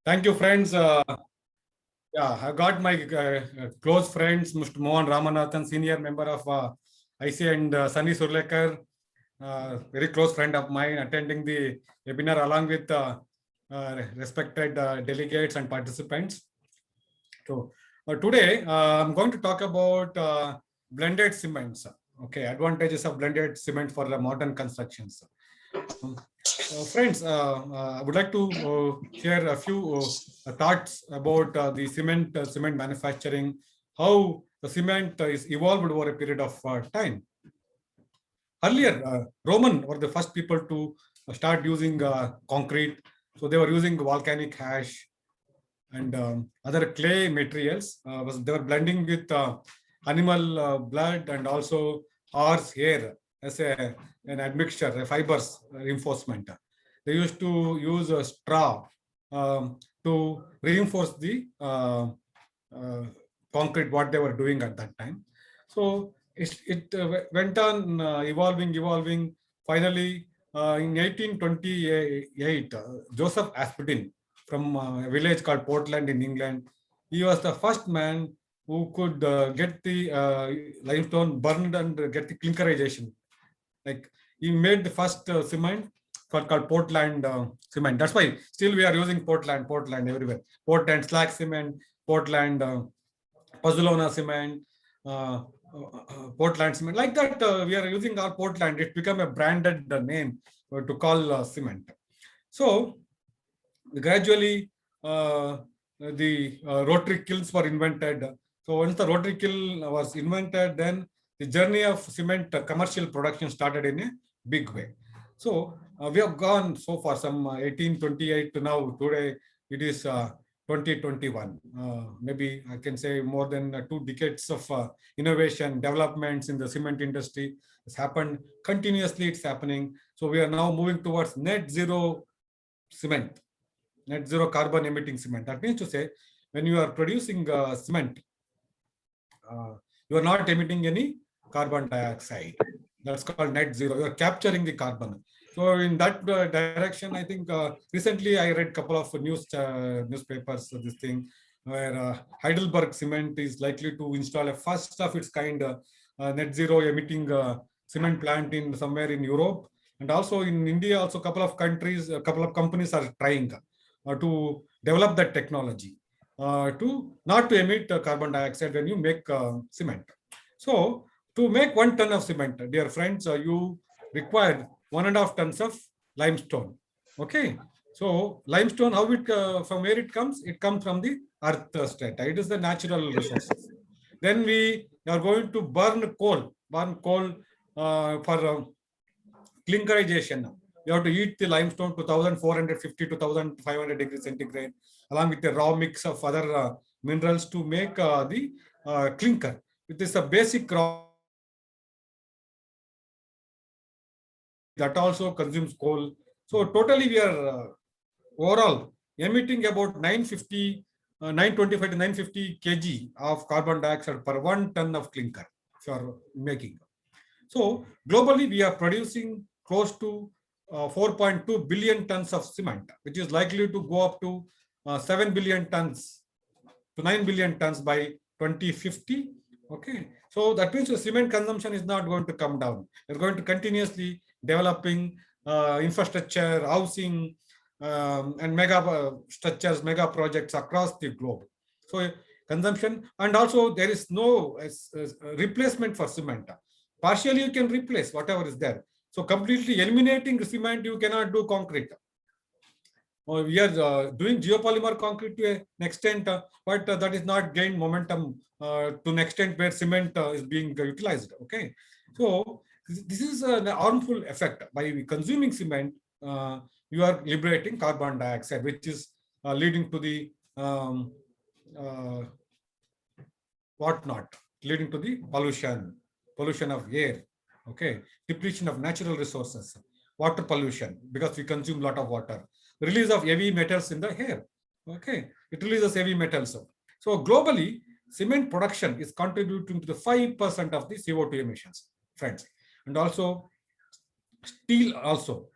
Thank you, friends. Yeah, I got my close friends, Mr. Mohan Ramanathan, senior member of IC, and Sunny Surlekar, very close friend of mine, attending the webinar along with respected delegates and participants. So today I'm going to talk about blended cements. Okay, advantages of blended cement for the modern constructions. Friends, I would like to share a few thoughts about the cement manufacturing, how the cement is evolved over a period of time. Earlier, Roman were the first people to start using concrete. So they were using volcanic ash and other clay materials. They were blending with animal blood and also horse hair as an admixture, a fibers reinforcement. They used to use a straw to reinforce the concrete what they were doing at that time. So it went on evolving. Finally, in 1828, Joseph Aspdin from a village called Portland in England, he was the first man who could get the limestone burned and get the clinkerization. Like he made the first cement called Portland cement. That's why still we are using Portland everywhere. Portland slag cement, Portland Pozzolana cement, Portland cement. Like that, we are using our Portland. It become a branded name to call cement. So gradually, the rotary kilns were invented. So once the rotary kiln was invented, then the journey of cement commercial production started in a big way. So we have gone so far some 1828 to now. Today it is 2021. Maybe I can say more than 2 decades of innovation, developments in the cement industry has happened continuously. It's happening. So we are now moving towards net zero cement, net zero carbon emitting cement. That means to say, when you are producing cement, you are not emitting any carbon dioxide. That's called net zero. You are capturing the carbon. So in that direction, I think recently I read a couple of newspapers, this thing, where Heidelberg Cement is likely to install a first of its kind net zero emitting cement plant in somewhere in Europe. And also in India, also a couple of countries, a couple of companies are trying to develop that technology to not to emit carbon dioxide when you make cement. So to make 1 ton of cement, dear friends, you require 1.5 tons of limestone. Okay. So limestone, how it from where it comes? It comes from the earth strata. It is the natural resources. Then we are going to burn coal for clinkerization. You have to heat the limestone to 1450 to 1500 degrees centigrade, along with a raw mix of other minerals to make the clinker. It is a basic raw that also consumes coal. So totally we are overall emitting about 925 to 950 kg of carbon dioxide per 1 ton of clinker for making. So globally we are producing close to 4.2 billion tons of cement, which is likely to go up to 7 billion tons to 9 billion tons by 2050. Okay, so that means the cement consumption is not going to come down. We're going to continuously developing infrastructure, housing, and mega structures, mega projects across the globe. So consumption, and also there is no replacement for cement. Partially you can replace whatever is there. So completely eliminating cement, you cannot do concrete. We are doing geopolymer concrete to an extent, but that is not gained momentum to an extent where cement is being utilized. Okay, so this is an harmful effect. By consuming cement, you are liberating carbon dioxide, which is leading to the whatnot, leading to the pollution of air. Okay, depletion of natural resources, water pollution, because we consume a lot of water, release of heavy metals in the air. Okay, it releases heavy metals. So globally, cement production is contributing to the 5% of the CO2 emissions, friends. And also steel also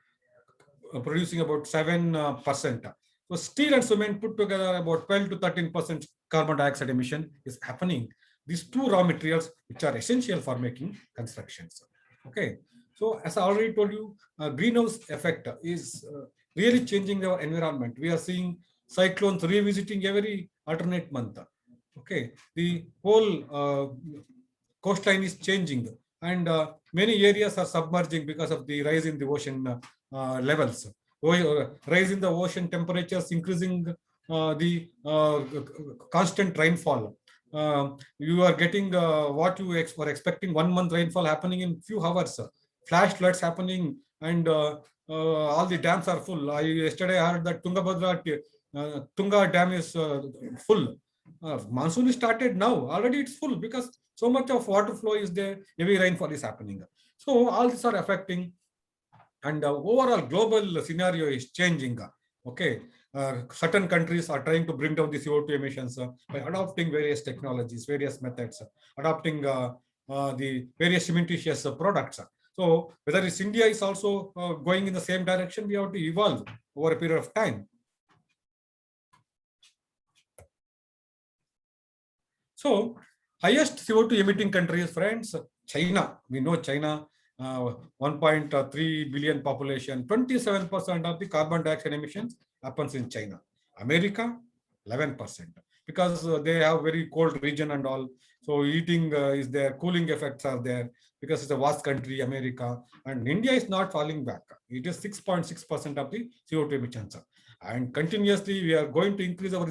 producing about 7%. So steel and cement put together about 12 to 13% carbon dioxide emission is happening. These two raw materials which are essential for making constructions. Okay. So as I already told you, greenhouse effect is really changing our environment. We are seeing cyclones revisiting every alternate month. Okay. The whole coastline is changing, and many areas are submerging because of the rise in the ocean levels. Rise in the ocean temperatures, increasing the constant rainfall. You are getting what you were expecting 1 month rainfall happening in few hours. Flash floods happening, and all the dams are full. Yesterday I heard that Tunga Dam is full. Monsoon started now. Already it's full because so much of water flow is there. Heavy rainfall is happening. So all these are affecting, and overall global scenario is changing. Okay, certain countries are trying to bring down the CO2 emissions by adopting various technologies, various methods, adopting the various cementitious products. So whether it's India is also going in the same direction, we have to evolve over a period of time. So highest CO2 emitting countries, friends, China. We know China, 1.3 billion population, 27% of the carbon dioxide emissions happens in China. America, 11%, because they have very cold region and all. So heating is there, cooling effects are there because it's a vast country, America. And India is not falling back. It is 6.6% of the CO2 emissions. And continuously, we are going to increase our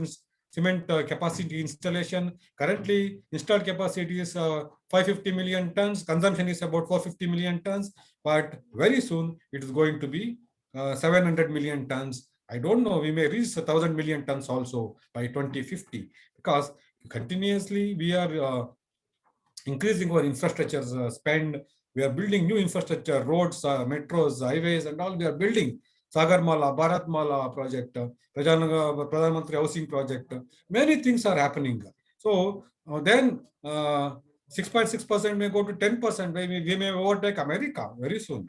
cement capacity installation. Currently, installed capacity is 550 million tons. Consumption is about 450 million tons. But very soon, it is going to be 700 million tons. I don't know, we may reach 1,000 million tons also by 2050, because continuously we are increasing our infrastructure spend. We are building new infrastructure, roads, metros, highways, and all we are building. Sagarmala, Bharatmala project, Pradhan Mantri Housing project. Many things are happening. So then 6.6% may go to 10%. We may overtake America very soon.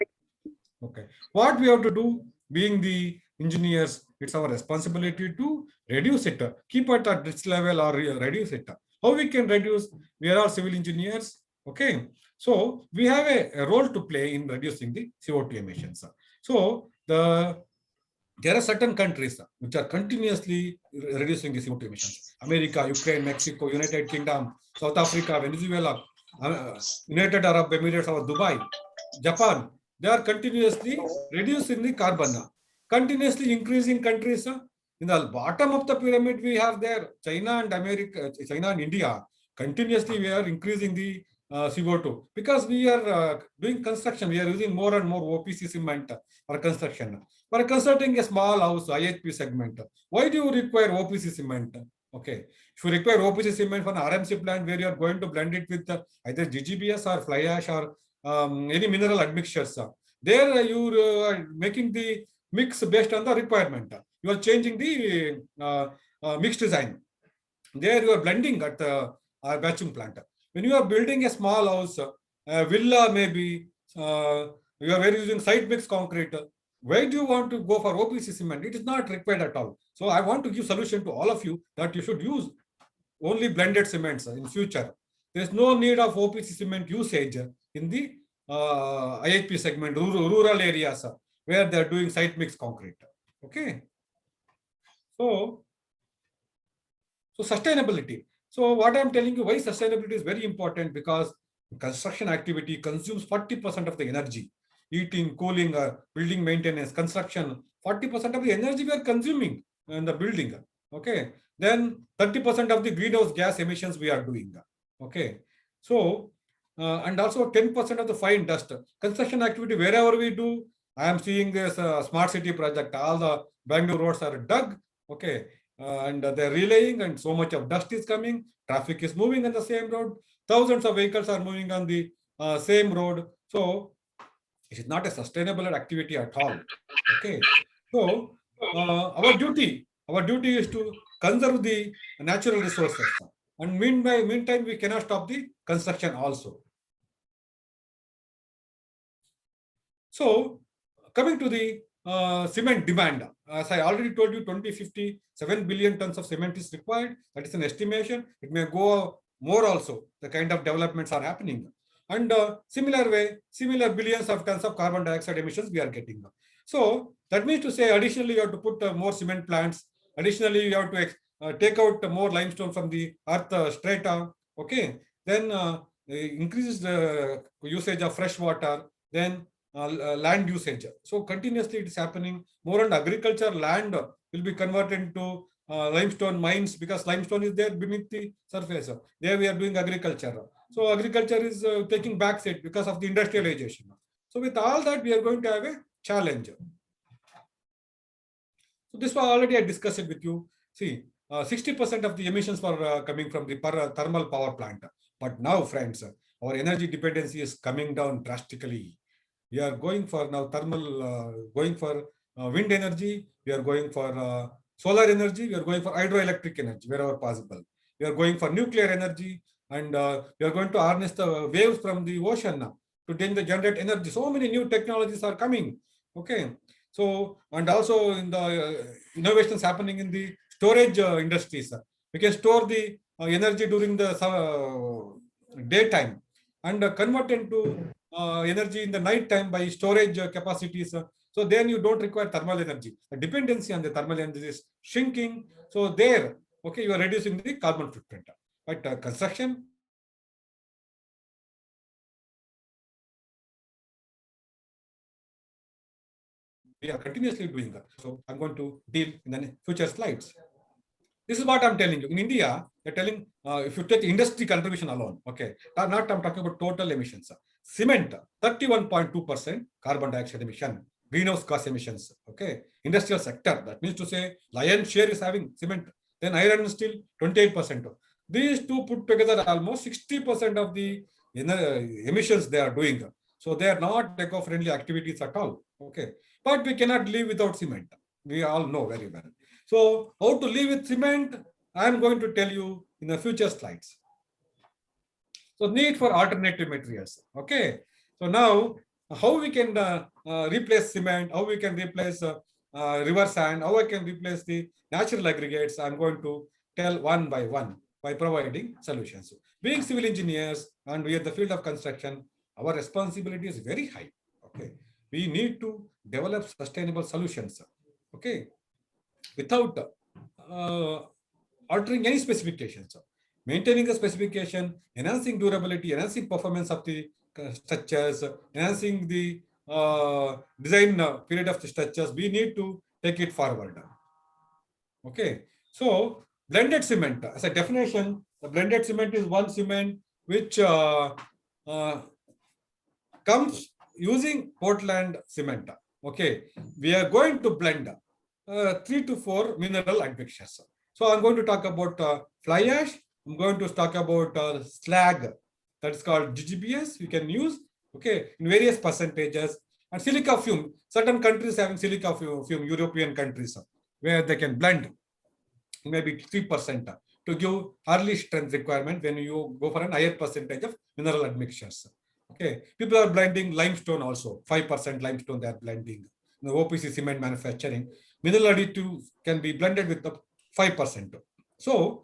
Okay. What we have to do, being the engineers, it's our responsibility to reduce it, keep it at this level or reduce it. How we can reduce? We are all civil engineers. Okay. So we have a role to play in reducing the CO2 emissions. So there are certain countries which are continuously reducing the CO2 emissions. America, Ukraine, Mexico, United Kingdom, South Africa, Venezuela, United Arab Emirates or Dubai, Japan. They are continuously reducing the carbon, continuously increasing countries. In the bottom of the pyramid, we have there China and America, China and India. Continuously, we are increasing the CO2 because we are doing construction. We are using more and more OPC cement for construction. For constructing a small house, IHP segment, why do you require OPC cement? Okay, if you require OPC cement for an RMC plant where you are going to blend it with either GGBS or fly ash or any mineral admixtures, there you are making the mix based on the requirement. You are changing the mix design. There you are blending at the batching plant. When you are building a small house, a villa maybe, you are using site mix concrete. Why do you want to go for OPC cement? It is not required at all. So I want to give solution to all of you that you should use only blended cements in future. There is no need of OPC cement usage in the IHP segment, rural areas where they are doing site mix concrete. Okay. So sustainability. So what I'm telling you, why sustainability is very important, because construction activity consumes 40% of the energy. Heating, cooling, building maintenance, construction, 40% of the energy we are consuming in the building. Okay. Then 30% of the greenhouse gas emissions we are doing. Okay. So, and also 10% of the fine dust. Construction activity, wherever we do, I am seeing this smart city project, all the Bangalore roads are dug. Okay. And they're relaying, and so much of dust is coming. Traffic is moving on the same road. Thousands of vehicles are moving on the same road. So it is not a sustainable activity at all. Okay. So our duty is to conserve the natural resources. And meantime, we cannot stop the construction also. So coming to the cement demand. As I already told you, 2050, 7 billion tons of cement is required. That is an estimation. It may go more also. The kind of developments are happening. And similar way, similar billions of tons of carbon dioxide emissions we are getting. So that means to say, additionally, you have to put more cement plants. Additionally, you have to take out more limestone from the earth strata. Okay. Then increase the usage of fresh water. Then land usage. So continuously it is happening. More and agriculture land will be converted into limestone mines because limestone is there beneath the surface. There we are doing agriculture. So agriculture is taking back seat because of the industrialization. So with all that, we are going to have a challenge. So this was already I discussed it with you. See, 60% of the emissions were coming from the thermal power plant. But now, friends, our energy dependency is coming down drastically. We are going for now thermal, going for wind energy. We are going for solar energy. We are going for hydroelectric energy wherever possible. We are going for nuclear energy, and we are going to harness the waves from the ocean now to generate energy. So many new technologies are coming. Okay. So, and also in the innovations happening in the storage industries. We can store the energy during the daytime and convert into energy in the night time by storage capacities. So then you don't require thermal energy. The dependency on the thermal energy is shrinking. So there, okay, you are reducing the carbon footprint. But construction, we are continuously doing that. So I'm going to deal in the future slides. This is what I'm telling you. In India, they're telling if you take industry contribution alone, okay, I'm talking about total emissions. Cement, 31.2% carbon dioxide emission, greenhouse gas emissions. Okay, industrial sector, that means to say, lion's share is having cement. Then iron and steel, 28%. These two put together almost 60% of the emissions they are doing. So they are not eco-friendly activities at all. Okay, but we cannot live without cement. We all know very well. So how to live with cement, I am going to tell you in the future slides. So need for alternative materials. Okay. So now how we can replace cement, how we can replace river sand, how I can replace the natural aggregates, I'm going to tell one by one by providing solutions. So being civil engineers and we are in the field of construction, our responsibility is very high. Okay. We need to develop sustainable solutions. Okay. Without altering any specifications. Maintaining the specification, enhancing durability, enhancing performance of the structures, enhancing the design period of the structures, we need to take it forward. Okay, so blended cement, as a definition, the blended cement is one cement which comes using Portland cement. Okay, we are going to blend 3 to 4 mineral admixtures. So I'm going to talk about fly ash. I'm going to talk about slag. That is called GGBS. You can use, okay, in various percentages. And silica fume. Certain countries having silica fume, European countries, where they can blend maybe 3% to give early strength requirement when you go for an higher percentage of mineral admixtures. Okay, people are blending limestone also. 5% limestone they are blending. In the OPC cement manufacturing, mineral additives can be blended with the 5%. So,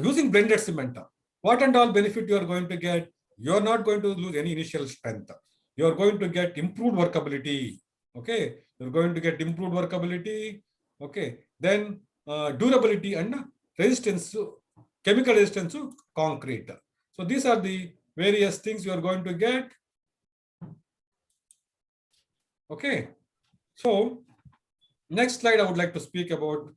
using blended cement, what and all benefit you are going to get? You are not going to lose any initial strength. You are going to get improved workability. Okay, you are going to get improved workability. Okay, then durability and resistance, chemical resistance to concrete. So these are the various things you are going to get. Okay, so next slide I would like to speak about.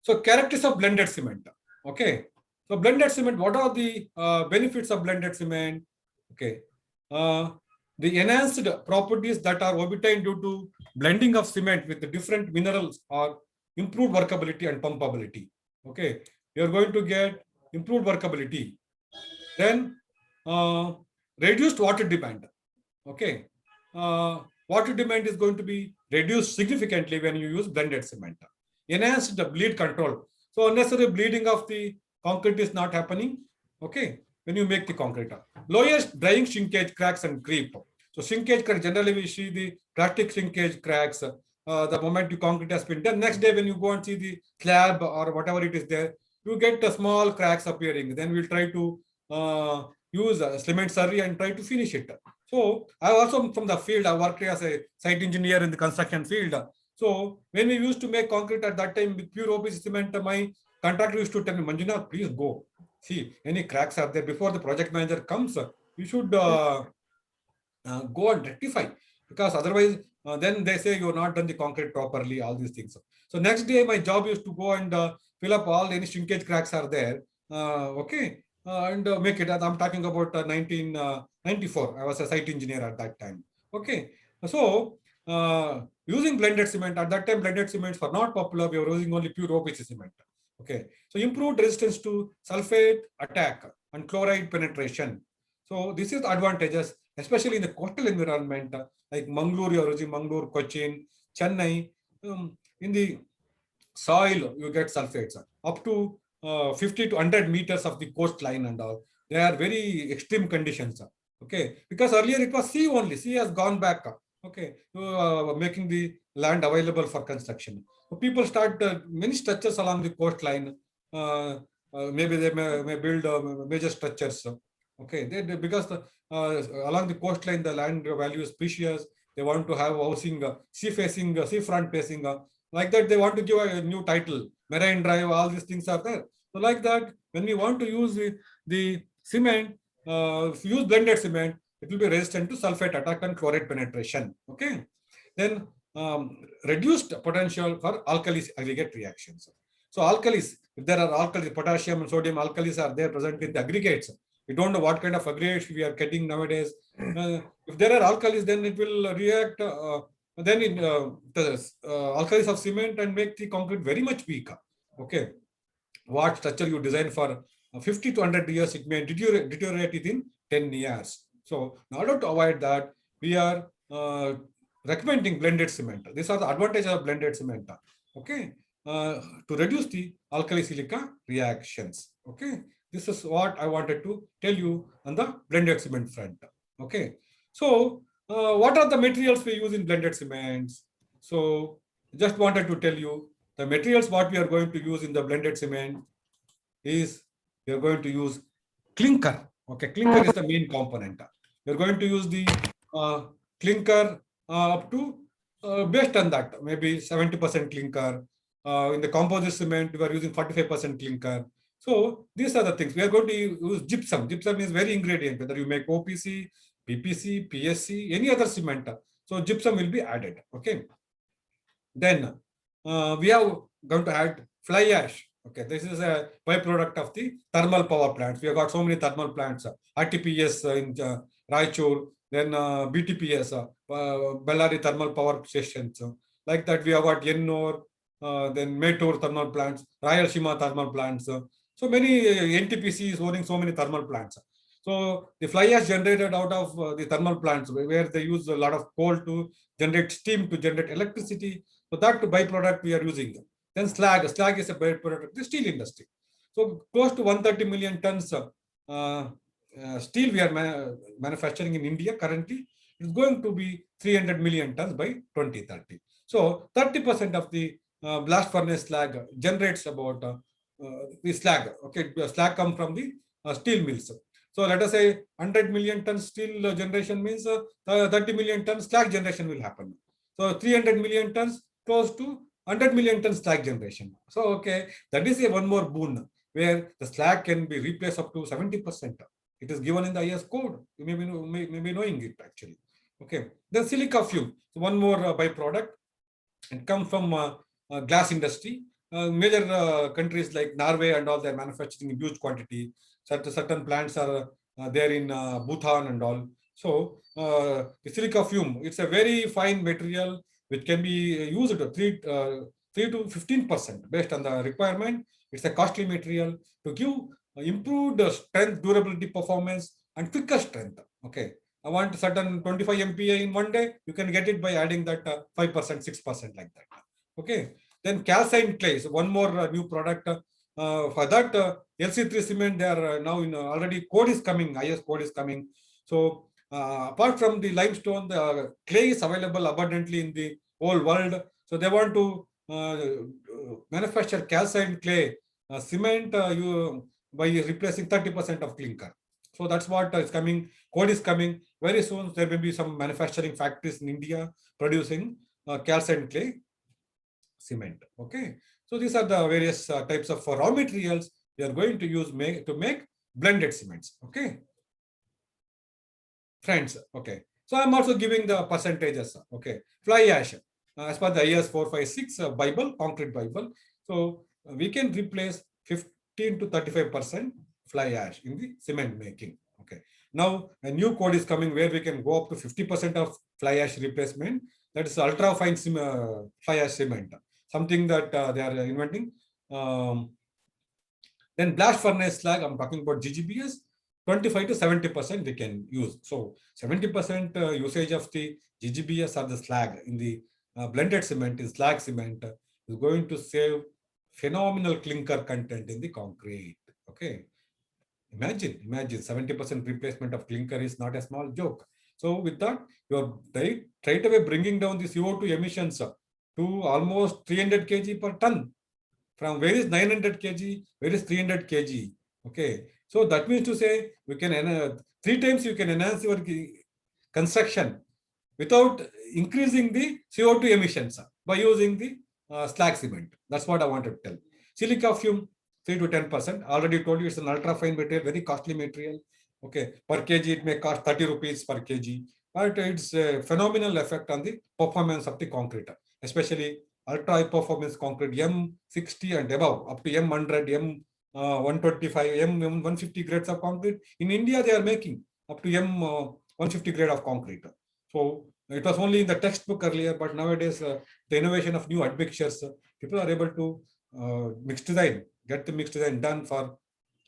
So characteristics of blended cement. Okay, so blended cement, what are the benefits of blended cement? Okay, the enhanced properties that are obtained due to blending of cement with the different minerals are improved workability and pumpability. Okay, you are going to get improved workability. Then reduced water demand. Okay, water demand is going to be reduced significantly when you use blended cement. Enhanced bleed control. So unnecessary bleeding of the concrete is not happening. Okay, when you make the concrete. Lowest drying shrinkage cracks and creep. So shrinkage crack, generally we see the plastic shrinkage cracks. The moment you concrete has been done, next day when you go and see the slab or whatever it is there, you get the small cracks appearing. Then we'll try to use cement slurry and try to finish it. So I also from the field, I worked as a site engineer in the construction field. So when we used to make concrete at that time with pure OPC cement, my contractor used to tell me, Manjunath, please go. See, any cracks are there before the project manager comes, you should go and rectify, because otherwise then they say you're not done the concrete properly, all these things. So next day my job is to go and fill up all any shrinkage cracks are there, okay, and make it. I'm talking about 1994. I was a site engineer at that time. Okay, so using blended cement at that time, blended cements were not popular. We were using only pure OPC cement. Okay, so improved resistance to sulfate attack and chloride penetration. So this is the advantages, especially in the coastal environment like Mangalore, you're using Mangalore, Cochin, Chennai. In the soil, you get sulfates up to 50 to 100 meters of the coastline and all. They are very extreme conditions. Okay, because earlier it was sea only. Sea has gone back. Okay, making the land available for construction. So people start many structures along the coastline. Maybe they may build major structures. Okay, because along the coastline the land value is precious. They want to have housing, sea facing, sea front facing. Like that, they want to give a new title, Marine Drive. All these things are there. So like that, when we want to use the cement, use blended cement, it will be resistant to sulfate attack and chloride penetration. Okay, then reduced potential for alkali aggregate reactions. So alkalis, if there are alkalis, potassium and sodium alkalis are there present in the aggregates. We don't know what kind of aggregates we are getting nowadays. If there are alkalis, then it will react. Then the alkalis of cement and make the concrete very much weaker. Okay, what structure you design for 50 to 100 years, it may deteriorate within 10 years. So in order to avoid that, we are recommending blended cement. These are the advantages of blended cement. Okay, to reduce the alkali silica reactions. Okay, this is what I wanted to tell you on the blended cement front. Okay, so what are the materials we use in blended cements? So just wanted to tell you the materials what we are going to use in the blended cement is we are going to use clinker. Okay, clinker is the main component. We are going to use the clinker up to based on that, maybe 70% clinker. In the composite cement, we are using 45% clinker. So these are the things. We are going to use gypsum. Gypsum is very ingredient, whether you make OPC, PPC, PSC, any other cement. So gypsum will be added. Okay. Then we are going to add fly ash. Okay, this is a byproduct of the thermal power plants. We have got so many thermal plants. RTPS in Raichur, then BTPS, Bellary thermal power stations. Like that, we have got Ennore, then Mettur thermal plants, Rayalaseema thermal plants. So many NTPC is owning so many thermal plants. So the fly ash generated out of the thermal plants, where they use a lot of coal to generate steam to generate electricity. So that byproduct we are using. Then slag. Slag is a byproduct of the steel industry. So close to 130 million tons steel we are manufacturing in India currently. It's going to be 300 million tons by 2030. So 30% of the blast furnace slag generates about the slag. Okay, slag comes from the steel mills. So let us say 100 million tons steel generation means 30 million tons slag generation will happen. So 300 million tons close to 100 million tons slag generation. So okay, that is a one more boon where the slag can be replaced up to 70%. It is given in the IS code. You may be knowing it actually. Okay, then silica fume. So one more byproduct. It comes from glass industry. Major countries like Norway and all, they're manufacturing in huge quantity. Certain plants are there in Bhutan and all. So the silica fume, it's a very fine material which can be used to 3 to 15% based on the requirement. It's a costly material to give improved strength, durability, performance, and quicker strength. Okay, I want certain 25 MPa in one day. You can get it by adding that 5%, 6% like that. Okay, then calcined clays, one more new product. For that LC3 cement, they are now in already code is coming, IS code is coming. So apart from the limestone, the clay is available abundantly in the whole world. So they want to manufacture calcined clay cement you by replacing 30% of clinker. So that's what is coming. Code is coming very soon. There will be some manufacturing factories in India producing calcined clay cement. Okay. So these are the various types of raw materials we are going to use to make blended cements. Okay. Friends. Okay. So I'm also giving the percentages. Okay. Fly ash. As per the IS 456 Bible, concrete Bible. So we can replace 15 to 35% fly ash in the cement making. Okay. Now a new code is coming where we can go up to 50% of fly ash replacement. That is ultra fine fly ash cement. Something that they are inventing. Then blast furnace slag, I'm talking about GGBS, 25 to 70% we can use. So 70% usage of the GGBS or the slag in the blended cement is slag cement is going to save phenomenal clinker content in the concrete. Okay. Imagine 70% replacement of clinker is not a small joke. So with that, you're right away bringing down the CO2 emissions to almost 300 kg per ton. From where is 900 kg, where is 300 kg? Okay. So that means to say we can 3 times you can enhance your construction without increasing the CO2 emissions by using the slag cement. That's what I want to tell. Silica fume, 3 to 10%. Already told you it's an ultra fine material, very costly material. Okay, per kg it may cost 30 rupees per kg, but it's a phenomenal effect on the performance of the concrete, especially ultra high performance concrete M60 and above, up to M100, M125, M150 grades of concrete. In India, they are making up to M150 grade of concrete. So it was only in the textbook earlier, but nowadays the innovation of new admixtures, people are able to get the mixed design done for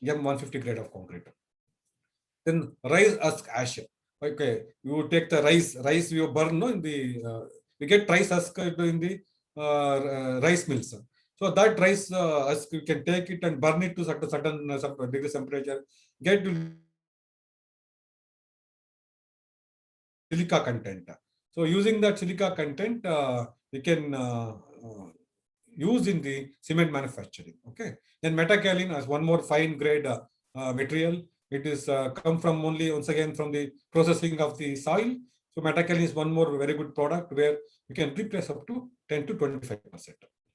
M150 grade of concrete. Then rice husk ash. Okay, you take the rice you burn in the we get rice husk in the rice mills. So that rice husk you can take it and burn it to certain degree temperature, get silica content. So using that silica content, we can use in the cement manufacturing. Okay. Then metakaolin as one more fine grade material. It is come from only once again from the processing of the soil. So metakaolin is one more very good product where you can replace up to 10 to 25%.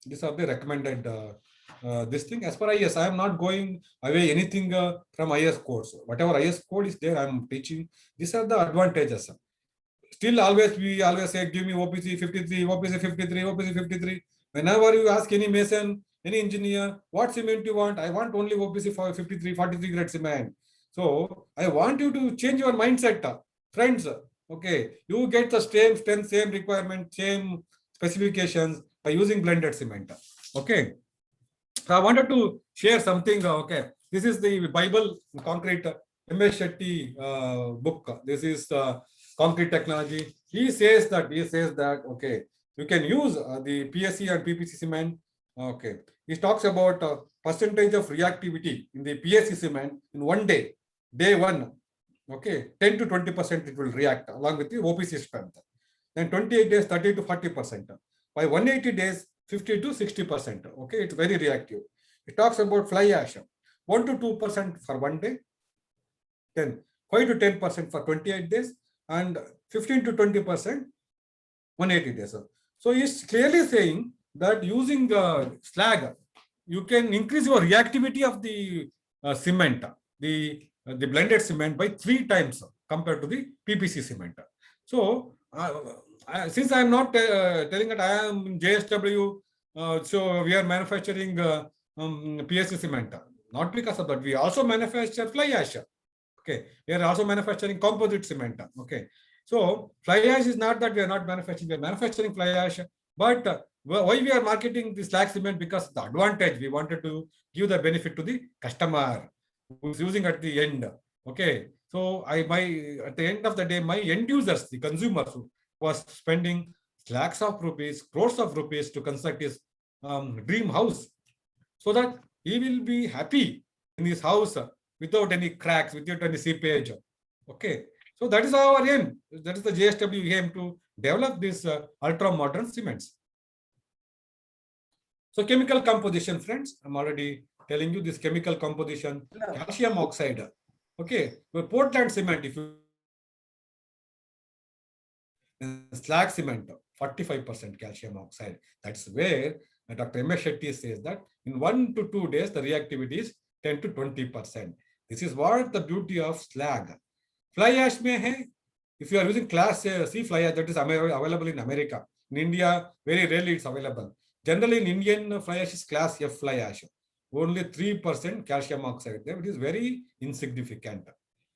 These are the recommended this thing. As per IS, I am not going away anything from IS codes. Whatever IS code is there, I am teaching. These are the advantages. Still, we always say, give me OPC 53, OPC 53, OPC 53. Whenever you ask any mason, any engineer, what cement you want? I want only OPC 53, 43 grade cement. So I want you to change your mindset, friends. Okay, you get the same strength, same requirement, same specifications by using blended cement. Okay. So I wanted to share something. Okay, this is the Bible concrete M.S. Shetty book. This is concrete technology. He says that okay, you can use the PSC and PPC cement. Okay, he talks about percentage of reactivity in the PSC cement in one day, day one. Okay, 10 to 20% it will react along with the OPC strength. Then 28 days, 30 to 40%. By 180 days, 50 to 60%. Okay, it's very reactive. It talks about fly ash, 1 to 2% for one day, then 5 to 10% for 28 days, and 15 to 20%, 180 days. So he's clearly saying that using slag, you can increase your reactivity of the cement, the blended cement by 3 times compared to the PPC cement. So since I am not telling that I am in JSW, so we are manufacturing PSC cement. Not because of that, we also manufacture fly ash. Okay, we are also manufacturing composite cement. Okay, so fly ash is not that we are not manufacturing, we are manufacturing fly ash, but why we are marketing this slag cement? Because the advantage we wanted to give the benefit to the customer who is using at the end. Okay, so at the end of the day, my end users, the consumers who was spending lakhs of rupees, crores of rupees to construct his dream house, so that he will be happy in his house without any cracks, without any seepage. Okay, so that is our aim. That is the JSW aim, to develop these ultra modern cements. So chemical composition, friends, I'm already telling you this chemical composition. Calcium oxide. Okay, but Portland cement, if you slag cement, 45% calcium oxide. That's where Dr. M.S. Shetty says that in 1 to 2 days, the reactivity is 10 to 20%. This is what the beauty of slag. Fly ash mein hai. If you are using class C fly ash, that is available in America. In India, very rarely it's available. Generally, in Indian fly ash is class F fly ash. Only 3% calcium oxide there. It is very insignificant.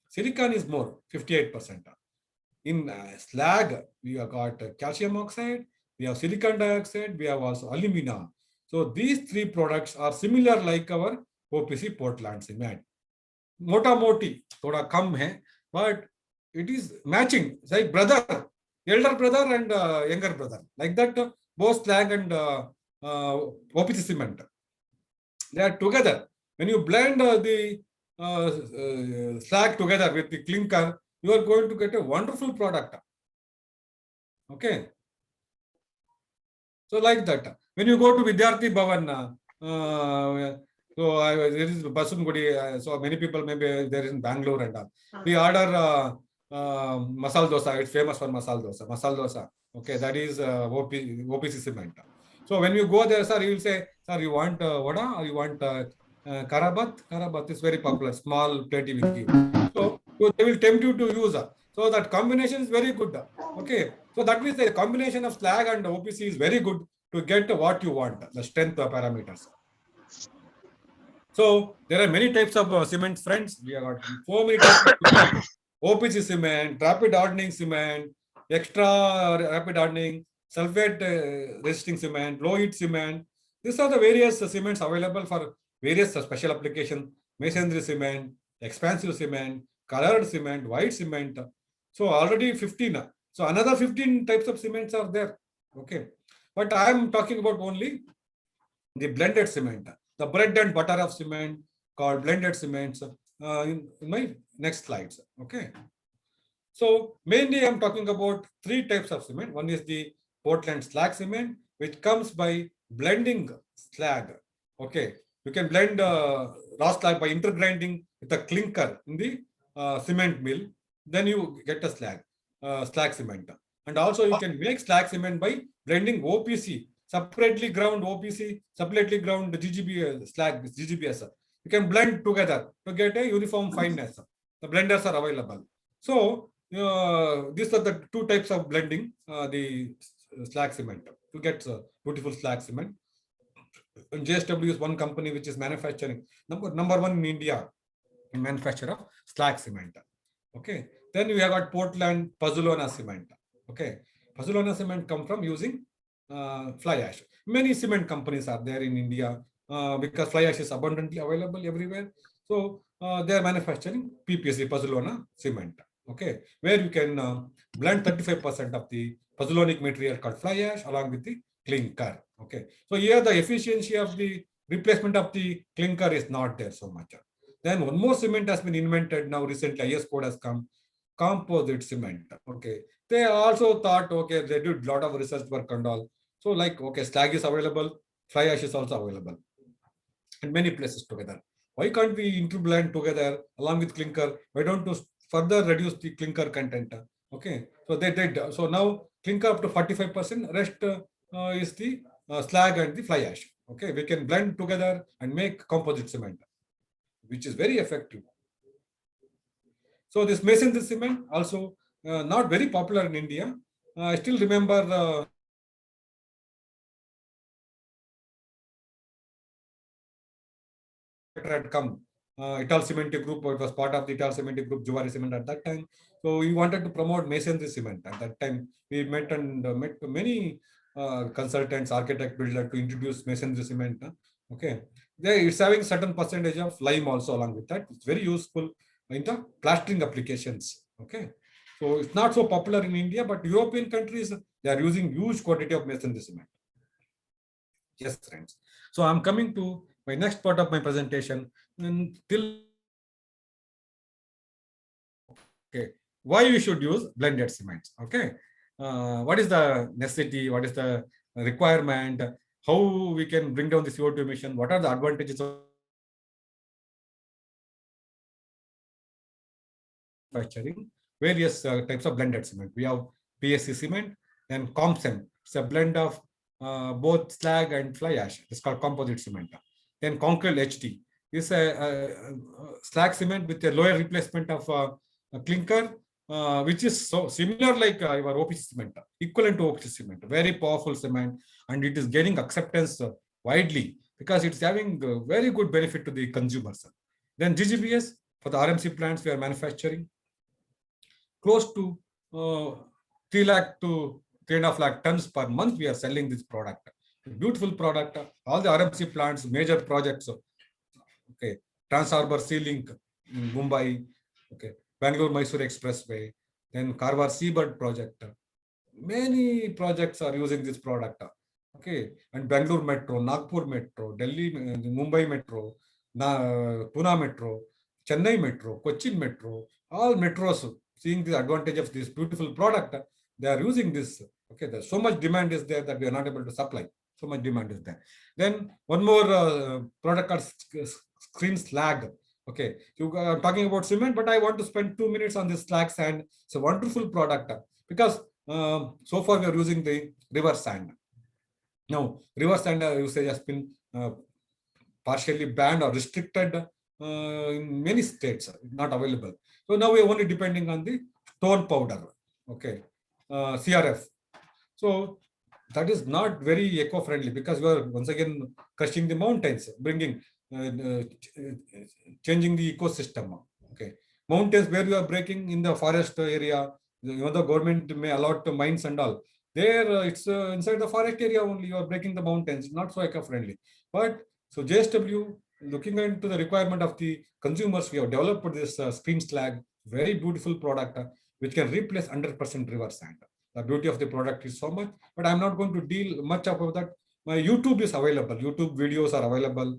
Silicon is more, 58%. In slag, we have got calcium oxide, we have silicon dioxide, we have also alumina. So these three products are similar like our OPC Portland cement. Mota moti, thoda kam hai, but it is matching. It's like brother, elder brother and younger brother. Like that, both slag and OPC cement, they are together. When you blend the slag together with the clinker, you are going to get a wonderful product. Okay. So like that. When you go to Vidyarthi Bhavan, there is Basungudi, so many people maybe there is in Bangalore and all. We order masala dosa. It's famous for masala dosa. Masala dosa. Okay, that is OPC cement. So when you go there, sir, you will say, sir, you want vada or you want karabat? Karabat is very popular. Small plate you will give. So they will tempt you to use. So that combination is very good. Okay. So that means the combination of slag and OPC is very good to get what you want, the strength parameters. So there are many types of cement, friends. We have got so many types of cement. OPC cement, rapid hardening cement, extra rapid hardening, sulfate resisting cement, low heat cement. These are the various cements available for various special application. Masonry cement, expansive cement, colored cement, white cement. So already 15. So another 15 types of cements are there. Okay. But I am talking about only the blended cement, the bread and butter of cement called blended cements in my next slides. Okay. So mainly I'm talking about three types of cement. One is the Portland slag cement, which comes by blending slag. Okay. You can blend raw slag by intergrinding with a clinker in the cement mill. Then you get a slag cement. And also you can make slag cement by blending OPC, separately ground OPC, separately ground GGB slag, GGBS. You can blend together to get a uniform fineness. The blenders are available. So these are the two types of blending the slag cement to get beautiful slag cement. And JSW is one company which is manufacturing number one in India in manufacture of slag cement. Okay. Then we have got Portland Pozzolana cement. Okay. Pozzolana cement come from using fly ash. Many cement companies are there in India because fly ash is abundantly available everywhere. So they are manufacturing PPC, Pozzolana cement. Okay. Where you can blend 35% of the pozzolanic material called fly ash along with the clinker. Okay. So here the efficiency of the replacement of the clinker is not there so much. Then one more cement has been invented now recently. IS code has come, composite cement. Okay. They also thought, okay, they did a lot of research work and all. So like, okay, slag is available, fly ash is also available in many places together. Why can't we interblend together along with clinker? Why don't we further reduce the clinker content? Okay. So they did. So now clinker up to 45%, rest is the slag and the fly ash. Okay. We can blend together and make composite cement, which is very effective. So this masonry cement also not very popular in India. I still remember had come. Italcementi Group, it was part of the Italcementi Group, Zuari Cement at that time. So we wanted to promote masonry cement. At that time, we met and met many consultants, architect, builder to introduce masonry cement. Okay, it's having certain percentage of lime also along with that. It's very useful in the plastering applications. Okay, so it's not so popular in India, but European countries, they are using huge quantity of masonry cement. Yes, friends. So I'm coming to my next part of my presentation. And till okay, why you should use blended cements? Okay, what is the necessity? What is the requirement? How we can bring down the CO2 emission? What are the advantages of manufacturing various types of blended cement? We have PSC cement, then ComCem. It's a blend of both slag and fly ash. It's called composite cement. Then Concrete HT is a slag cement with a lower replacement of a clinker, which is so similar like your OPC cement, equivalent to OPC cement. Very powerful cement, and it is gaining acceptance widely because it's having very good benefit to the consumers. Then GGBS for the RMC plants we are manufacturing close to 3 lakh to 3.5 lakh tons per month. We are selling this product. Beautiful product. All the RMC plants, major projects. Okay, Trans Harbour Sea Link in Mumbai. Okay, Bangalore Mysore Expressway. Then Karwar Seabird project. Many projects are using this product. Okay, and Bangalore Metro, Nagpur Metro, Delhi, Mumbai Metro, Pune Metro, Chennai Metro, Cochin Metro, all metros seeing the advantage of this beautiful product, they are using this. Okay, there's so much demand is there that we are not able to supply. So much demand is there. Then one more product called screen slag. Okay, you are talking about cement, but I want to spend 2 minutes on this slag sand. It's a wonderful product because so far we are using the river sand. Now, river sand usage has been partially banned or restricted in many states, not available. So now we are only depending on the stone powder, okay, CRF. So that is not very eco-friendly because we are once again crushing the mountains, bringing, changing the ecosystem. Okay, mountains where we are breaking in the forest area, even the government may allot mines and all. There, it's inside the forest area only. You are breaking the mountains, not so eco-friendly. But so JSW, looking into the requirement of the consumers, we have developed this screen slag, very beautiful product, which can replace 100% river sand. The beauty of the product is so much, but I'm not going to deal much about that. My YouTube is available. YouTube videos are available.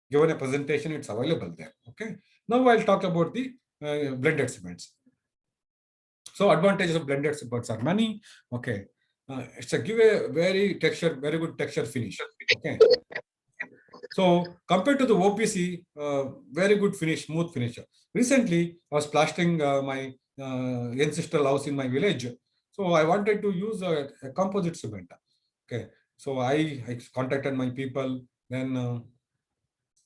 Given a presentation, it's available there. Okay. Now I'll talk about the blended cements. So advantages of blended cements are many. Okay. It's a give a very good texture finish. Okay. So compared to the OPC, very good finish, smooth finish. Recently, I was plastering my ancestral house in my village. So I wanted to use a composite cement. Okay. So I contacted my people. Then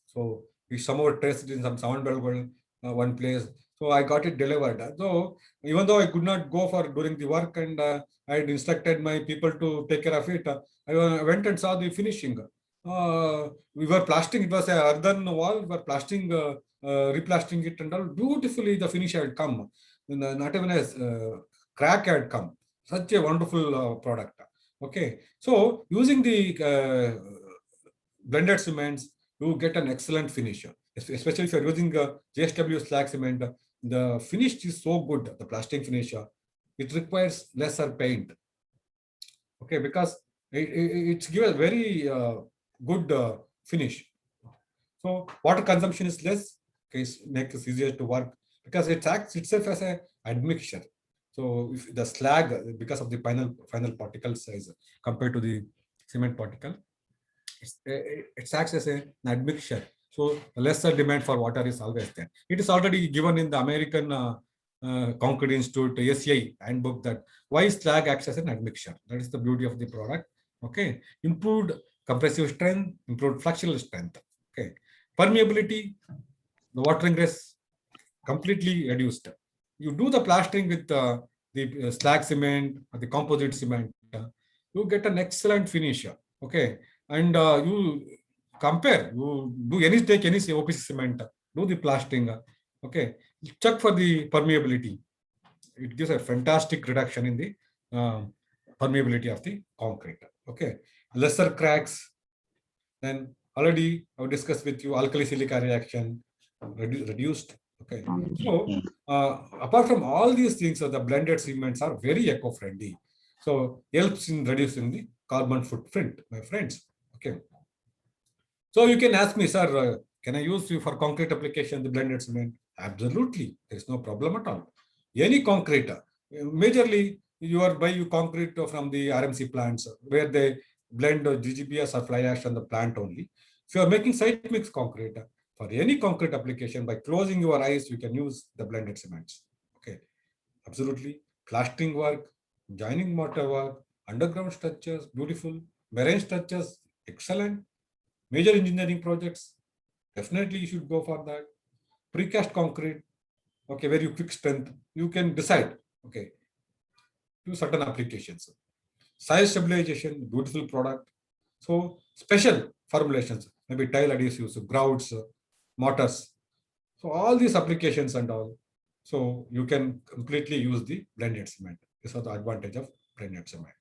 so we somehow traced in some Savanbelgold, one place. So I got it delivered. So even though I could not go for during the work and I had instructed my people to take care of it, I went and saw the finishing. We were plastering, it was a earthen wall, we were plastering, replastering it and all. Beautifully the finish had come. Not even a crack had come. Such a wonderful product. Okay. So using the blended cements, you get an excellent finish. Especially if you're using JSW slag cement, the finish is so good, the plastic finish. It requires lesser paint. Okay, because it gives a very good finish. So water consumption is less, okay, makes it easier to work because it acts itself as a admixture. So if the slag, because of the final particle size compared to the cement particle, it acts as an admixture. So lesser demand for water is always there. It is already given in the American Concrete Institute ACI handbook that why slag acts as an admixture. That is the beauty of the product. Okay, improved compressive strength, improved flexural strength. Okay, permeability, the watering risk completely reduced. You do the plastering with the slag cement or the composite cement, you get an excellent finish. Okay, and you compare, you do take any OPC cement, do the plastering. Okay, check for the permeability. It gives a fantastic reduction in the permeability of the concrete. Okay, lesser cracks. Then already I discussed with you alkali silica reaction reduced. Okay, so apart from all these things, the blended cements are very eco-friendly. So helps in reducing the carbon footprint, my friends. Okay. So you can ask me, sir, can I use you for concrete application, the blended cement? Absolutely. There's no problem at all. Any concrete, majorly you are buy you concrete from the RMC plants where they blend GGBS or fly ash on the plant only. If you are making site mix concrete, for any concrete application, by closing your eyes, you can use the blended cements. Okay, absolutely. Plastering work, joining mortar work, underground structures, beautiful. Marine structures, excellent. Major engineering projects, definitely you should go for that. Precast concrete, okay, where you quick strength, you can decide, okay, to certain applications. Size stabilization, beautiful product. So special formulations, maybe tile adhesives, grouts, mortars. So all these applications and all. So you can completely use the blended cement. These are the advantage of blended cement.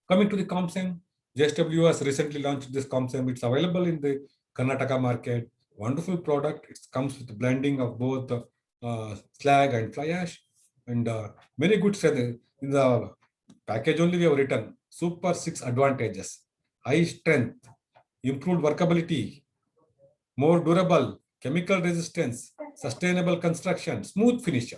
Coming to the ComCem, JSW has recently launched this ComCem. It's available in the Karnataka market. Wonderful product. It comes with blending of both slag and fly ash, and very good strength. In the package only we have written Super 6 advantages: high strength, improved workability, more durable, chemical resistance, sustainable construction, smooth finish.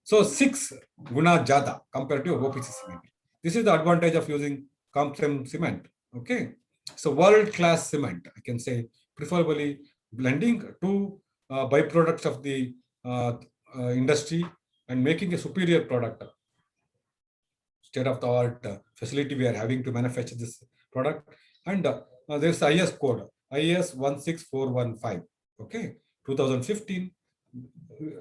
So 6 guna jada compared to OPC cement. This is the advantage of using ComCem cement. Okay, so world-class cement, I can say, preferably blending two byproducts of the industry and making a superior product. State-of-the-art facility we are having to manufacture this product, and there's IS code, IS 16415. Okay, 2015.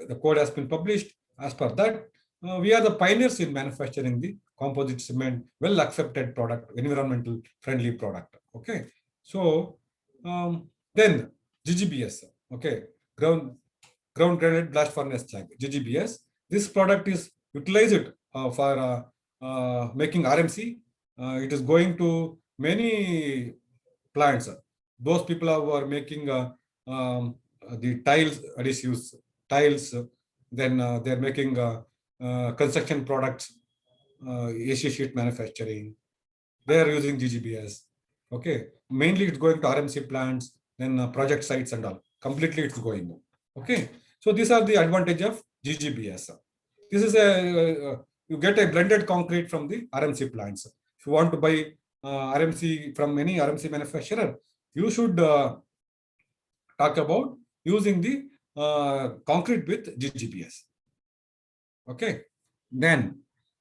The code has been published. As per that, we are the pioneers in manufacturing the composite cement, well accepted product, environmental friendly product. Okay, so then GGBS. Okay, ground granite blast furnace slag, GGBS. This product is utilized for making RMC. It is going to many plants. Those people who are making the tiles adhesives, tiles, then they're making construction products, AC sheet manufacturing. They are using GGBS. Okay, mainly it's going to RMC plants, then project sites and all. Completely it's going. Okay, so these are the advantage of GGBS. This is a you get a blended concrete from the RMC plants. If you want to buy RMC from any RMC manufacturer, you should talk about using the concrete with GGBS. Okay, then,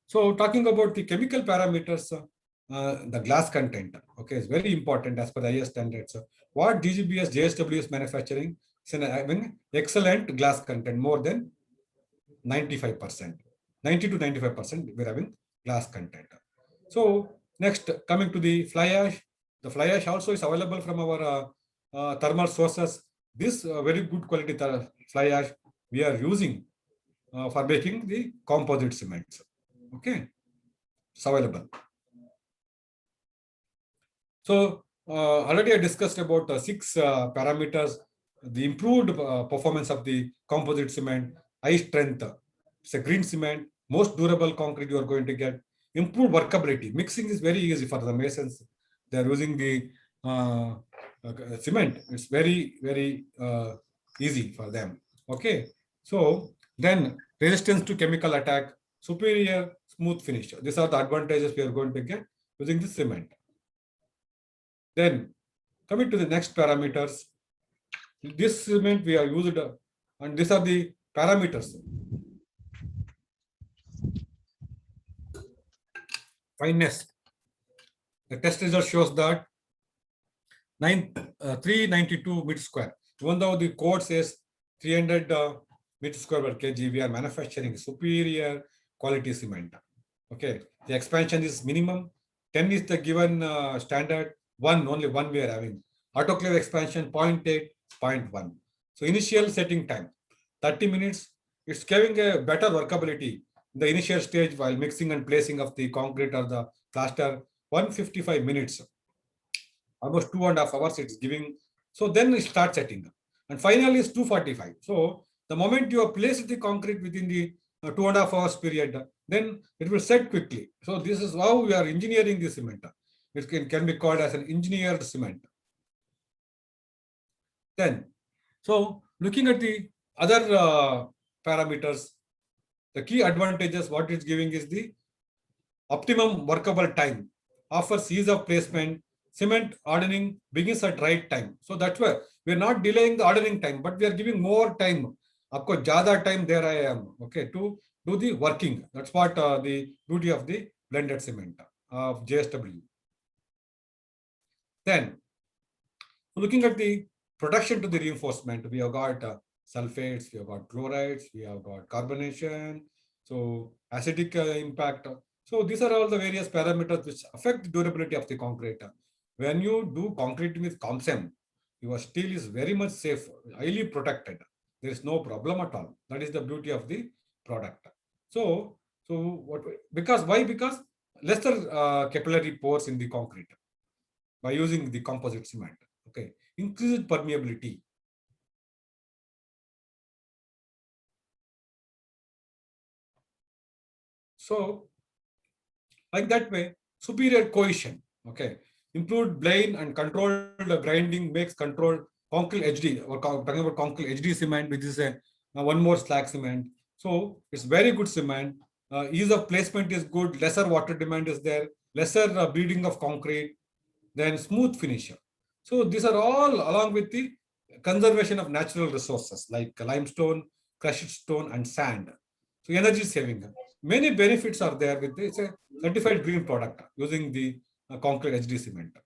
so talking about the chemical parameters, the glass content, okay, is very important as per the IS standards. What GGBS, JSW is manufacturing is having excellent glass content, more than 95%. 90 to 95% we're having glass content. So next, coming to the fly ash. The fly ash also is available from our thermal sources. This very good quality fly ash we are using for making the composite cements. Okay, it's available. So already I discussed about 6 parameters. The improved performance of the composite cement, high strength. It's a green cement, most durable concrete you are going to get. Improved workability. Mixing is very easy for the masons. They are using the cement. It's very, very easy for them. Okay. So then resistance to chemical attack, superior smooth finish. These are the advantages we are going to get using the cement. Then coming to the next parameters, this cement we are used, and these are the parameters. Fineness. The test result shows that 392 meter square. Even though the code says 300 meter square per kg, we are manufacturing superior quality cement. Okay, the expansion is minimum. 10 is the given standard. Only one we are having. Autoclave expansion 0.8, 0.1. So initial setting time 30 minutes. It's giving a better workability in the initial stage while mixing and placing of the concrete or the plaster. 155 minutes, almost 2.5 hours it's giving. So then it starts setting. And finally is 245. So the moment you have placed the concrete within the 2.5 hours period, then it will set quickly. So this is how we are engineering the cement. It can be called as an engineered cement. Then, so looking at the other parameters, the key advantages, what it's giving is the optimum workable time, offers ease of placement, cement hardening begins at right time. So that's why we're not delaying the hardening time, but we are giving more time. Of course, jada time there I am, okay, to do the working. That's what the beauty of the blended cement of JSW. Then, looking at the production to the reinforcement, we have got sulfates, we have got chlorides, we have got carbonation, so acidic impact. So these are all the various parameters which affect the durability of the concrete. When you do concrete with ComSem, your steel is very much safe, highly protected. There is no problem at all. That is the beauty of the product. So, what? Because why? Because lesser capillary pores in the concrete by using the composite cement. Okay, increased permeability. So, like that way, superior cohesion. Okay, improved blend and controlled grinding makes controlled concrete HD. Or talking about concrete HD cement, which is a one more slag cement. So it's very good cement. Ease of placement is good. Lesser water demand is there. Lesser bleeding of concrete. Then smooth finisher. So these are all along with the conservation of natural resources like limestone, crushed stone, and sand. So energy saving. Many benefits are there with this. It's a certified green product using the concrete HD cement.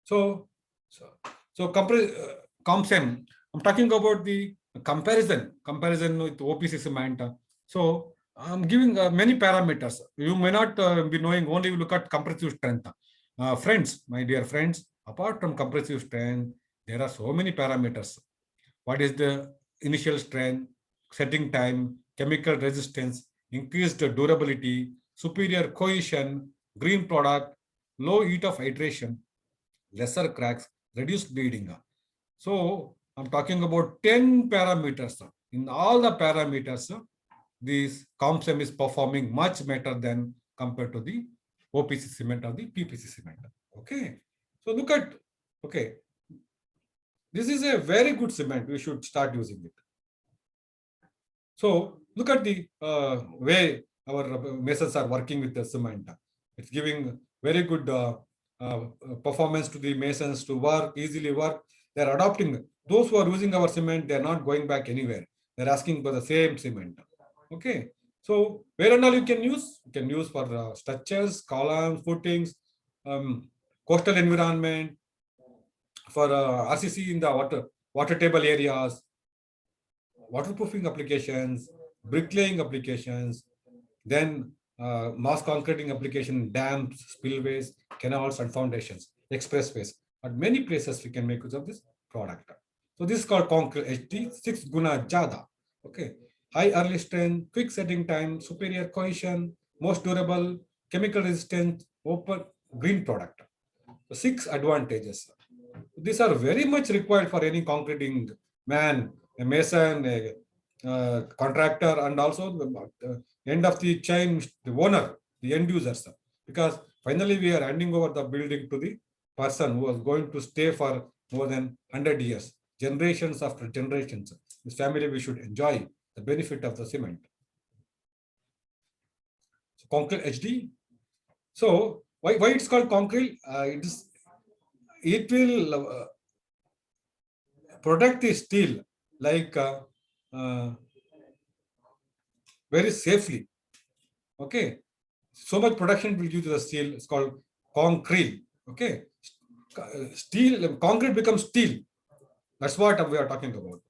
So, so, so ComSem, I'm talking about the comparison with OPC cement. So I'm giving many parameters. You may not be knowing, only look at compressive strength. Friends, my dear friends, apart from compressive strength, there are so many parameters. What is the initial strength, setting time, chemical resistance, increased durability, superior cohesion, green product, low heat of hydration, lesser cracks, reduced bleeding. So I'm talking about 10 parameters. In all the parameters, this ComSem is performing much better than compared to the OPC cement or the PPC cement. Okay. So look at, okay, this is a very good cement. We should start using it. So look at the way our masons are working with the cement. It's giving very good performance to the masons to work, easily work. They're adopting. Those who are using our cement, they're not going back anywhere. They're asking for the same cement. Okay. So where and all you can use? You can use for structures, columns, footings, coastal environment, for RCC in the water table areas, waterproofing applications, bricklaying applications, then mass concreting application, dams, spillways, canals, and foundations, expressways. At many places, we can make use of this product. So this is called concrete HD 6 guna jada. Okay, high early strength, quick setting time, superior cohesion, most durable, chemical resistant, open green product. So 6 advantages. These are very much required for any concreting man, a mason, a contractor, and also the end of the chain, the owner, the end users. Because finally we are handing over the building to the person who is going to stay for more than 100 years, generations after generations. This family, we should enjoy the benefit of the cement. So concrete HD. So why it's called concrete? It will protect the steel like very safely. Okay, so much production will due to the steel. It's called concrete. Okay, steel, concrete becomes steel. That's what we are talking about.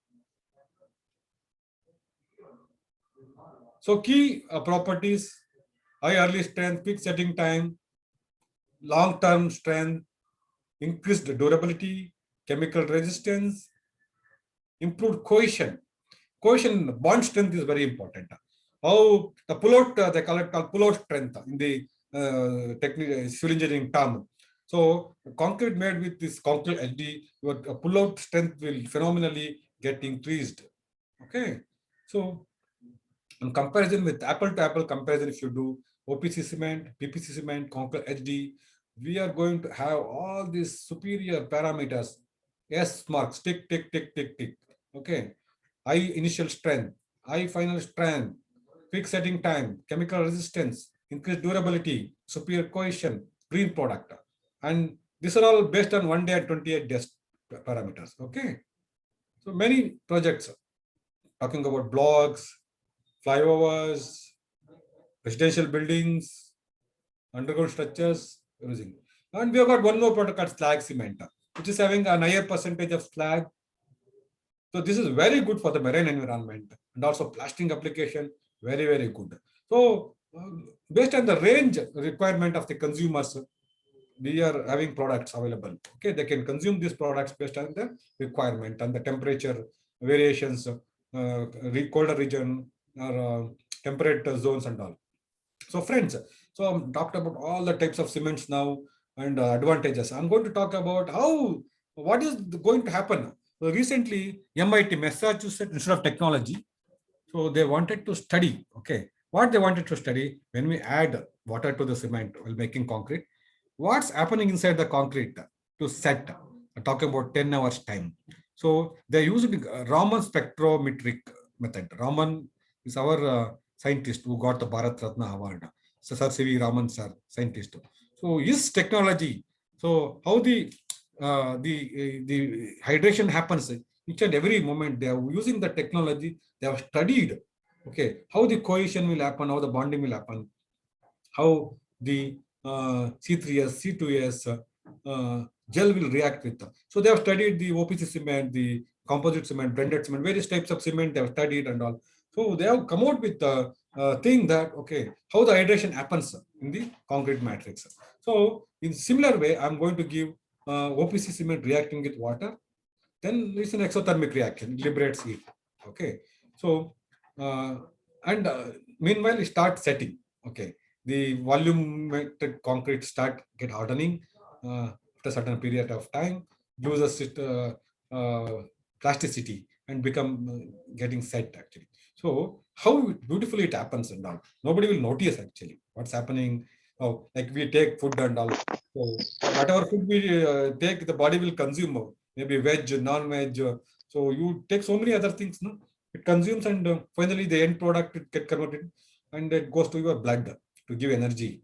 So key properties: high early strength, quick setting time, long-term strength, increased durability, chemical resistance, improved cohesion. Cohesion, bond strength is very important. How the pull-out, they call it called pull-out strength in the technical civil engineering term. So concrete made with this concrete HD, your pull-out strength will phenomenally get increased. Okay, so In comparison with apple to apple comparison, if you do OPC cement, PPC cement, Concur HD, we are going to have all these superior parameters. S marks, tick, tick, tick, tick, tick. Okay. High initial strength, high final strength, quick setting time, chemical resistance, increased durability, superior cohesion, green product. And these are all based on 1 day and 28 days parameters. Okay. So many projects talking about blocks, flyovers, residential buildings, underground structures, using. And we have got one more product called slag cement, which is having a higher percentage of slag. So this is very good for the marine environment and also plastering application, very, very good. So based on the range requirement of the consumers, we are having products available. Okay, they can consume these products based on the requirement and the temperature variations, colder region or temperate zones and all. So friends, so I'm talked about all the types of cements now and advantages. I'm going to talk about what is going to happen. So recently, MIT, Massachusetts Institute of Technology, so they wanted to study, okay, what they wanted to study when we add water to the cement while making concrete, what's happening inside the concrete to set, talking about 10 hours time. So they used Raman spectrometric method. Raman is our scientist who got the Bharat Ratna award. So Sir C.V. Raman sir, scientist. So his technology, so how the hydration happens each and every moment, they are using the technology, they have studied, okay, how the cohesion will happen, how the bonding will happen, how the C3S, C2S gel will react with. So they have studied the OPC cement, the composite cement, blended cement, various types of cement they have studied and all. So they have come out with the thing that, okay, how the hydration happens in the concrete matrix. So in similar way, I'm going to give OPC cement reacting with water. Then it's an exothermic reaction, liberates heat. Okay. So, and meanwhile, it starts setting. Okay. The volumetric concrete start get hardening after a certain period of time, loses its plasticity and become getting set actually. So how beautifully it happens and all. Nobody will notice actually what's happening. Oh, like we take food and all. So whatever food we take, the body will consume. Maybe veg, non-veg. So you take so many other things, no? It consumes and finally the end product it get converted and it goes to your blood to give energy.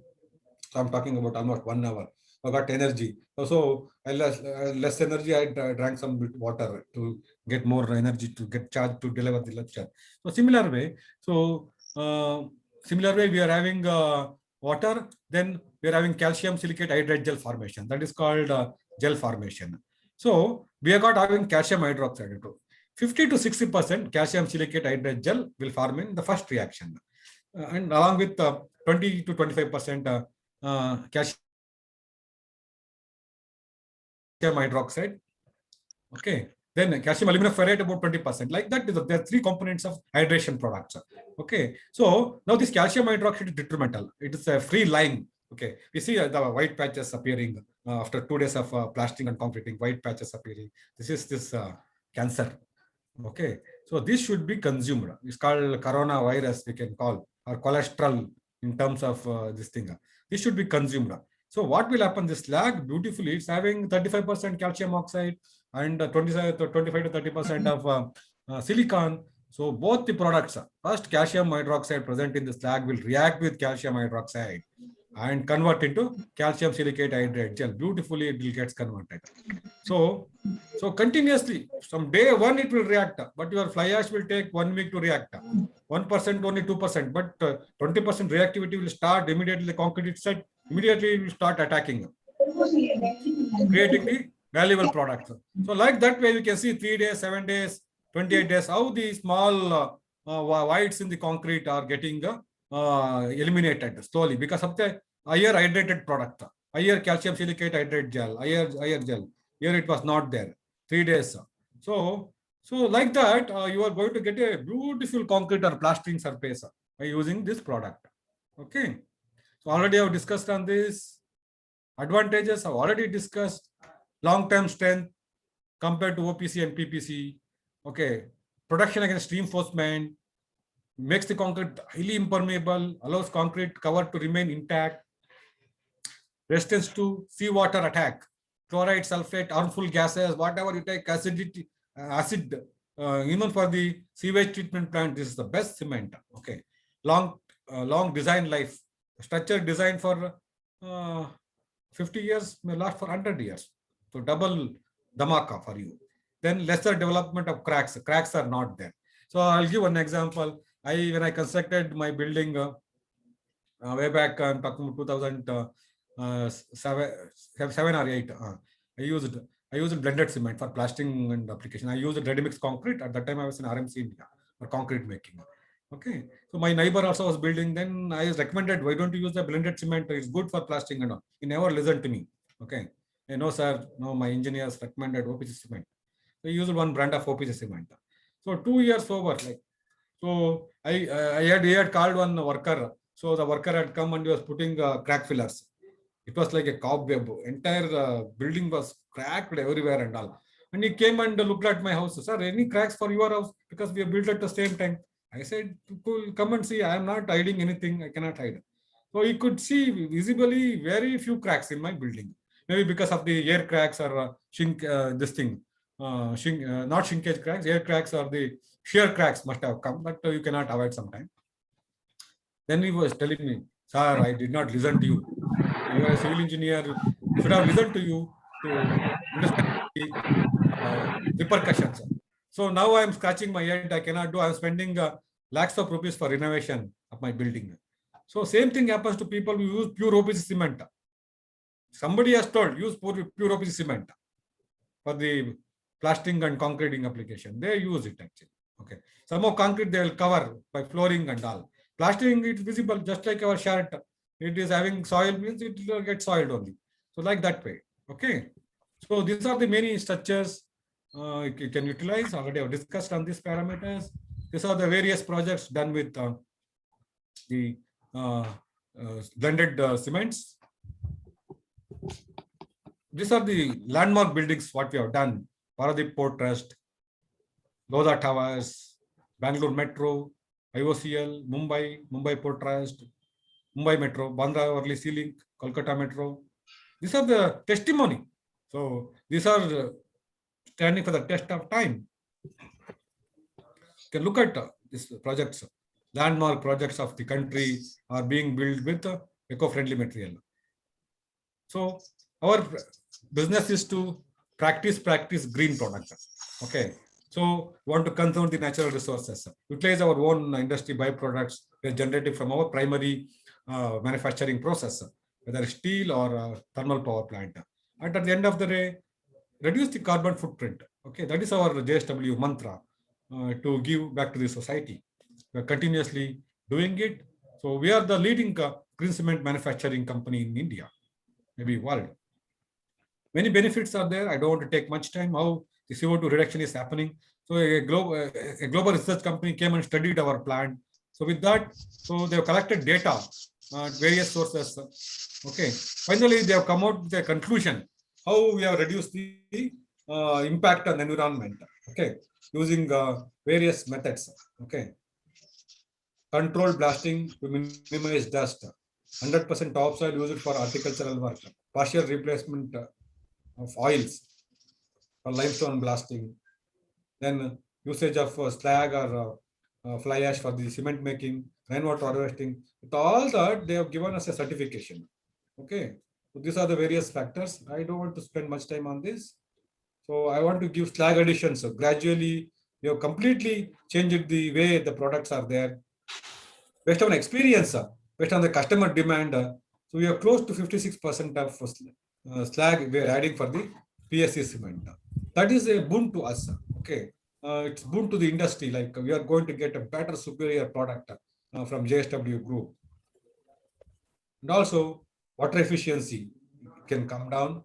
So I'm talking about almost 1 hour. I got energy. So I less energy. I drank some water to get more energy to get charged to deliver the lecture. So similar way. So similar way we are having water. Then we are having calcium silicate hydrate gel formation. That is called gel formation. So we are got having calcium hydroxide. 50 to 60% calcium silicate hydrate gel will form in the first reaction, and along with 20 to 25% calcium hydroxide. Okay. Then calcium aluminum ferrite about 20%. Like that, there are three components of hydration products. Okay. So now this calcium hydroxide is detrimental. It is a free line. Okay. We see the white patches appearing after 2 days of plastering and concreting, white patches appearing. This is this cancer. Okay. So this should be consumed. It's called coronavirus, we can call, or cholesterol in terms of this thing. This should be consumed. So what will happen? This slag beautifully, it's having 35% calcium oxide and 25 to 30% of silicon. So both the products, first calcium hydroxide present in the slag will react with calcium hydroxide and convert into calcium silicate hydrate gel. Beautifully it will get converted. So continuously, from day one it will react, but your fly ash will take 1 week to react. 1% only 2%, but 20% reactivity will start immediately. The concrete set immediately will start attacking, creating the valuable products. So like that way, you can see 3 days, 7 days, 28 days, how the small whites in the concrete are getting eliminated slowly because of the higher hydrated product, higher calcium silicate hydrate gel, higher gel. Here it was not there. 3 days. So like that, you are going to get a beautiful concrete or plastering surface by using this product. Okay. So already I have discussed on this. Advantages I've already discussed. Long-term strength compared to OPC and PPC. Okay. Protection against reinforcement. makes the concrete highly impermeable, allows concrete cover to remain intact, resistance to seawater attack, chloride, sulfate, harmful gases, whatever you take, acidity, acid, even for the sewage treatment plant, this is the best cement. Okay, long design life, structure designed for 50 years may last for 100 years. So double dhamaka for you. Then lesser development of cracks. Cracks are not there. So I'll give one example. When I constructed my building way back, I'm talking about 2007 or 8. I used blended cement for plastering and application. I used ready mix concrete. At that time, I was in RMC India for concrete making. Okay, so my neighbor also was building. Then I was recommended, why don't you use the blended cement? It's good for plastering and all. He never listened to me. Okay, no sir, no, my engineers recommended OPC cement. So I used one brand of OPC cement. So 2 years over, like, so I had called one worker. So the worker had come and he was putting crack fillers. It was like a cobweb. Entire building was cracked everywhere and all. And he came and looked at my house. Sir, any cracks for your house? Because we are built at the same time. I said, cool, come and see. I am not hiding anything. I cannot hide. So he could see visibly very few cracks in my building. Maybe because of the air cracks or this thing. Not shrinkage cracks, air cracks or the shear cracks must have come, but you cannot avoid sometime. Then he was telling me, sir, I did not listen to you. You are a civil engineer, should have listened to you to understand the repercussions. So now I am scratching my head. I cannot do. I am spending lakhs of rupees for renovation of my building. So same thing happens to people who use pure OPC cement. Somebody has told, use pure OPC cement for the plastering and concreting application. They use it actually. Okay. Some of concrete they will cover by flooring and all. Plastering, it's visible, just like our shirt. It is having soil, means it will get soiled only. So like that way. Okay. So these are the many structures you can utilize. Already I've discussed on these parameters. These are the various projects done with the blended cements. These are the landmark buildings what we have done. Paradip Port Trust, Lodha Towers, Bangalore Metro, IOCL, Mumbai Port Trust, Mumbai Metro, Bandra Worli Sea Link, Kolkata Metro. These are the testimony. So these are standing for the test of time. You can look at these projects. Landmark projects of the country are being built with eco-friendly material. So our business is to practice green products. Okay. So we want to conserve the natural resources, utilize our own industry byproducts generated from our primary manufacturing process, whether steel or thermal power plant. And at the end of the day, reduce the carbon footprint. Okay, that is our JSW mantra to give back to the society. We are continuously doing it. So we are the leading green cement manufacturing company in India, maybe world. Many benefits are there. I don't want to take much time. How the CO2 reduction is happening. So a global research company came and studied our plant. So with that, so they have collected data at various sources. Okay. Finally, they have come out with a conclusion how we have reduced the impact on the environment. Okay, using various methods. Okay. Controlled blasting to minimize dust. 100% topsoil used for horticultural work. Partial replacement of oils for limestone blasting. Then usage of slag or fly ash for the cement making, rainwater harvesting. With all that, they have given us a certification. Okay. So these are the various factors. I don't want to spend much time on this. So I want to give slag additions. So gradually, we have completely changed the way the products are there. Based on experience, based on the customer demand, so we are close to 56% of slag we are adding for the PSC cement. That is a boon to us. Okay, it's boon to the industry. Like we are going to get a better, superior product from JSW Group, and also water efficiency can come down.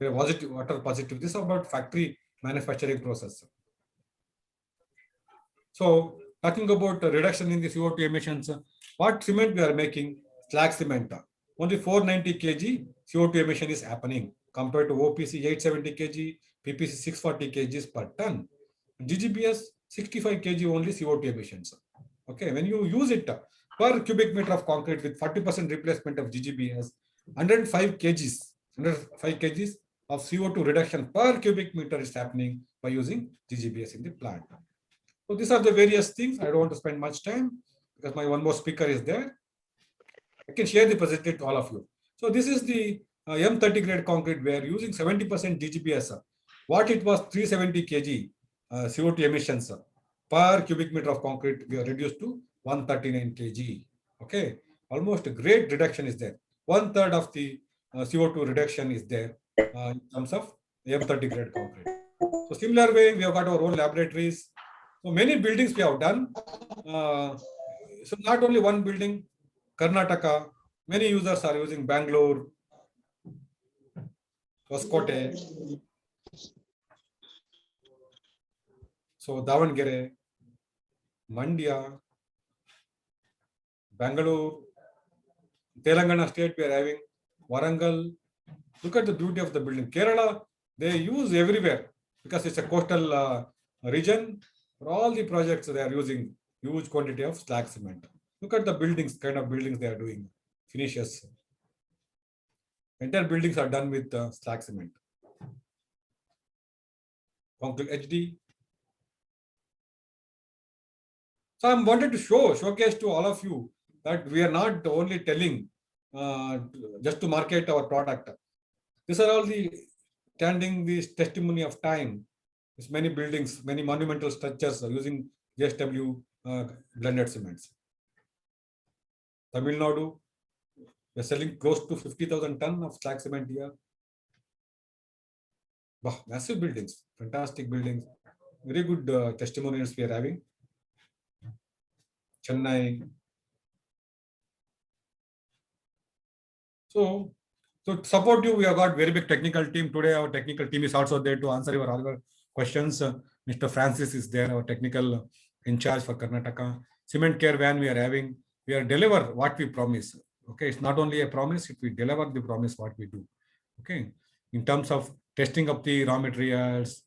Positive water positive. This is about factory manufacturing process. So talking about reduction in the CO2 emissions, what cement we are making? Slag cement. Only 490 kg CO2 emission is happening compared to OPC 870 kg, PPC 640 kgs per ton. GGBS 65 kg only CO2 emissions. Okay, when you use it per cubic meter of concrete with 40% replacement of GGBS, 105 kgs, 105 kgs of CO2 reduction per cubic meter is happening by using GGBS in the plant. So these are the various things. I don't want to spend much time because my one more speaker is there. I can share the presentation to all of you. So this is the M30 grade concrete. We are using 70% GGBS. What it was 370 kg CO2 emissions per cubic meter of concrete, we are reduced to 139 kg. Okay, almost a great reduction is there. 1/3 of the CO2 reduction is there in terms of M30 grade concrete. So similar way, we have got our own laboratories. So many buildings we have done. So not only one building, Karnataka, many users are using Bangalore, Hoskote, so Davangere, Mandya, Bangalore, Telangana state we are having, Warangal. Look at the beauty of the building. Kerala, they use everywhere because it's a coastal region. For all the projects, they are using huge quantity of slag cement. Look at the buildings, kind of buildings they are doing, finishes. Entire buildings are done with slag cement. Concrete HD. So I wanted to showcase to all of you that we are not only telling just to market our product. These are all the standing the testimony of time. There's many buildings, many monumental structures are using JSW blended cements. Tamil Nadu, we're selling close to 50,000 tons of slag cement here. Wow, massive buildings, fantastic buildings, very good testimonials we are having. Chennai. So to support you, we have got very big technical team today. Our technical team is also there to answer all your questions. Mr. Francis is there, our technical in charge for Karnataka. Cement Care Van we are having. We are deliver what we promise. Okay, it's not only a promise, if we deliver the promise what we do. Okay, in terms of testing of the raw materials,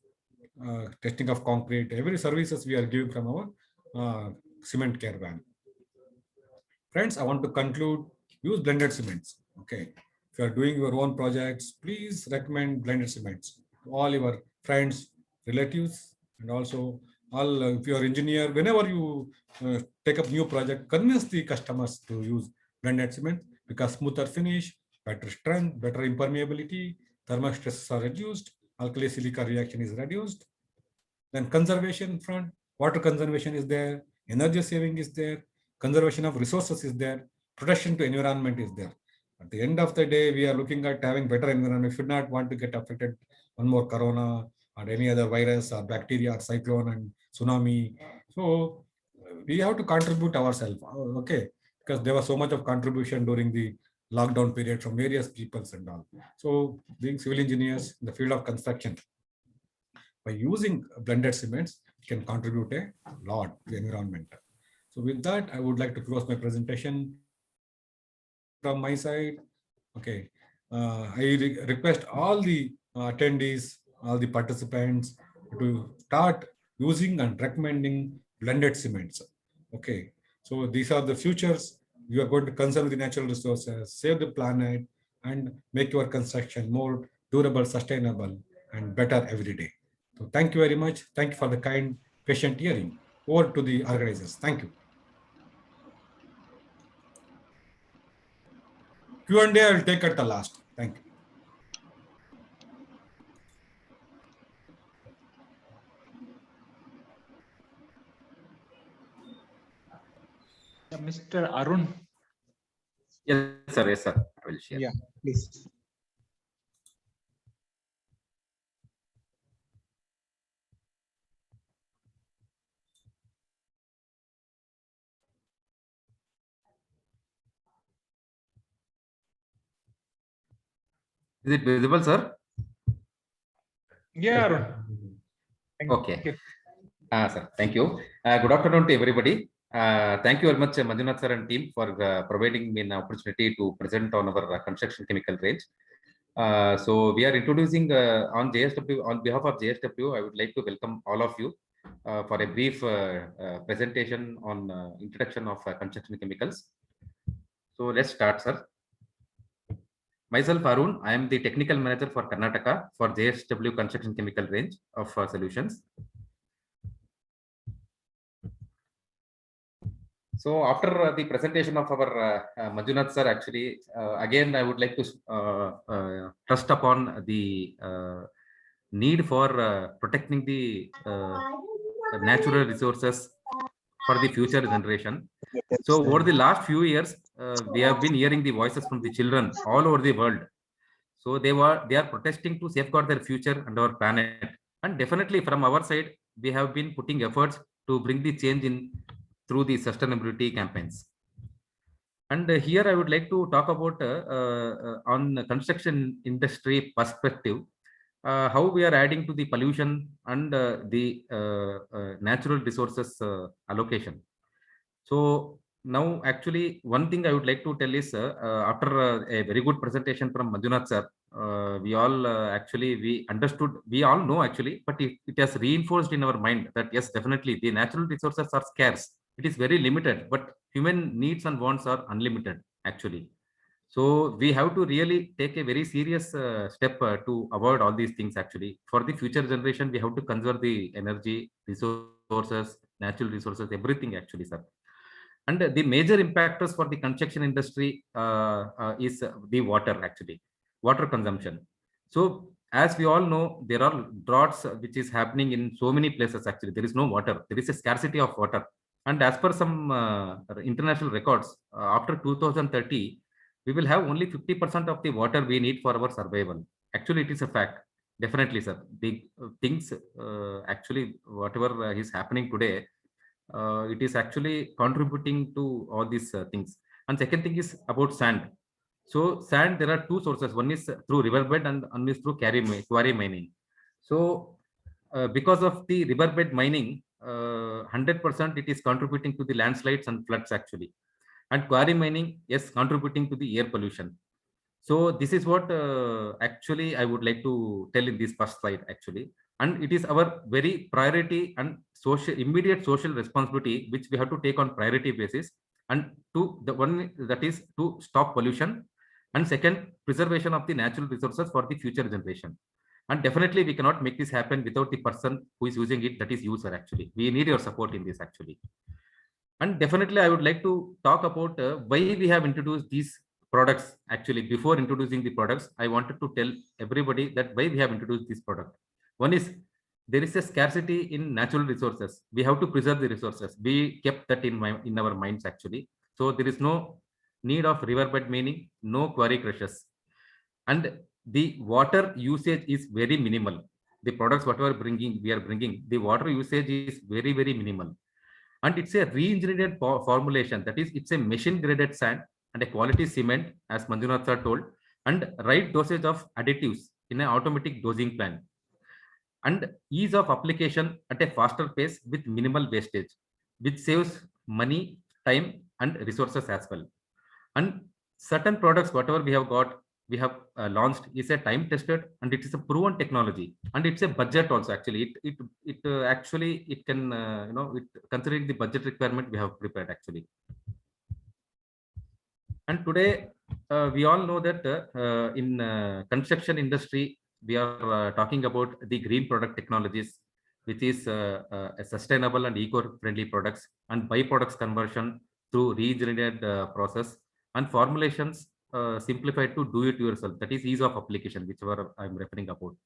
testing of concrete, every services we are giving from our Cement Care Van. Friends, I want to conclude, use blended cements. Okay, if you are doing your own projects, please recommend blended cements to all your friends, relatives, and also all. If you are engineer, whenever you take up new project, convince the customers to use blended cement because smoother finish, better strength, better impermeability, thermal stresses are reduced, alkali silica reaction is reduced. Then conservation front, water conservation is there, energy saving is there, conservation of resources is there, protection to environment is there. At the end of the day, we are looking at having better environment. We should not want to get affected one more corona or any other virus or bacteria or cyclone and tsunami. So we have to contribute ourselves, okay? Because there was so much of contribution during the lockdown period from various peoples and all. So being civil engineers in the field of construction, by using blended cements, can contribute a lot to the environment. So with that, I would like to close my presentation from my side. Okay, I request all the attendees, all the participants to start using and recommending blended cements. Okay, so these are the futures. You are going to conserve the natural resources, save the planet, and make your construction more durable, sustainable, and better every day. So thank you very much. Thank you for the kind, patient hearing. Over to the organizers. Thank you. Q&A I will take at the last. Thank you. Mr. Arun. Yes, sir. Yes, sir. I will share. Yeah, please. Is it visible, sir? Yeah, Arun. Okay. Sir, thank you. Good afternoon to everybody. Thank you very much, Manjunath sir and team, for providing me an opportunity to present on our construction chemical range. So we are introducing on JSW, on behalf of JSW, I would like to welcome all of you for a brief presentation on introduction of construction chemicals. So let's start, sir. Myself, Arun, I am the technical manager for Karnataka for JSW Construction Chemical range of solutions. So after the presentation of our Manjunath sir, actually, again, I would like to trust upon the need for protecting the natural resources for the future generation. So over the last few years, we have been hearing the voices from the children all over the world. So they are protesting to safeguard their future and our planet. And definitely from our side, we have been putting efforts to bring the change in through the sustainability campaigns. And here I would like to talk about on the construction industry perspective, how we are adding to the pollution and the natural resources allocation. So now actually one thing I would like to tell is after a very good presentation from Manjunath sir, we all actually we understood, we all know actually, but it has reinforced in our mind that yes, definitely the natural resources are scarce. It is very limited, but human needs and wants are unlimited actually. So we have to really take a very serious step to avoid all these things actually. For the future generation, we have to conserve the energy, resources, natural resources, everything actually, sir. And the major impactors for the construction industry is the water actually, water consumption. So as we all know, there are droughts which is happening in so many places actually. There is no water. There is a scarcity of water. And as per some international records, after 2030, we will have only 50% of the water we need for our survival. Actually, it is a fact. Definitely, sir. The things actually, whatever is happening today, it is actually contributing to all these things. And second thing is about sand. So sand, there are two sources. One is through riverbed and one is through quarry mining. So because of the riverbed mining, 100% it is contributing to the landslides and floods actually. And quarry mining is contributing to the air pollution. So this is what actually I would like to tell in this first slide actually. And it is our very priority and social immediate social responsibility which we have to take on priority basis. And to the one that is to stop pollution, and second, preservation of the natural resources for the future generation. And definitely we cannot make this happen without the person who is using it, that is user actually. We need your support in this actually. And definitely I would like to talk about why we have introduced these products actually. Before introducing the products, I wanted to tell everybody that why we have introduced this product. One is there is a scarcity in natural resources. We have to preserve the resources. We kept that in our minds actually. So there is no need of riverbed mining, no quarry crushes, and the water usage is very minimal. The products whatever we are bringing, the water usage is very very minimal. And it's a re-engineered formulation, that is it's a machine graded sand and a quality cement, as Manjunath sir told, and right dosage of additives in an automatic dosing plan, and ease of application at a faster pace with minimal wastage, which saves money, time and resources as well. And certain products whatever we have launched is a time tested and it is a proven technology, and it's a budget also actually. It actually it can it, considering the budget requirement, we have prepared actually. And today we all know that in construction industry we are talking about the green product technologies, which is a sustainable and eco-friendly products and byproducts conversion through re-engineered process, and formulations simplified to do it yourself, that is ease of application, whichever I'm referring about.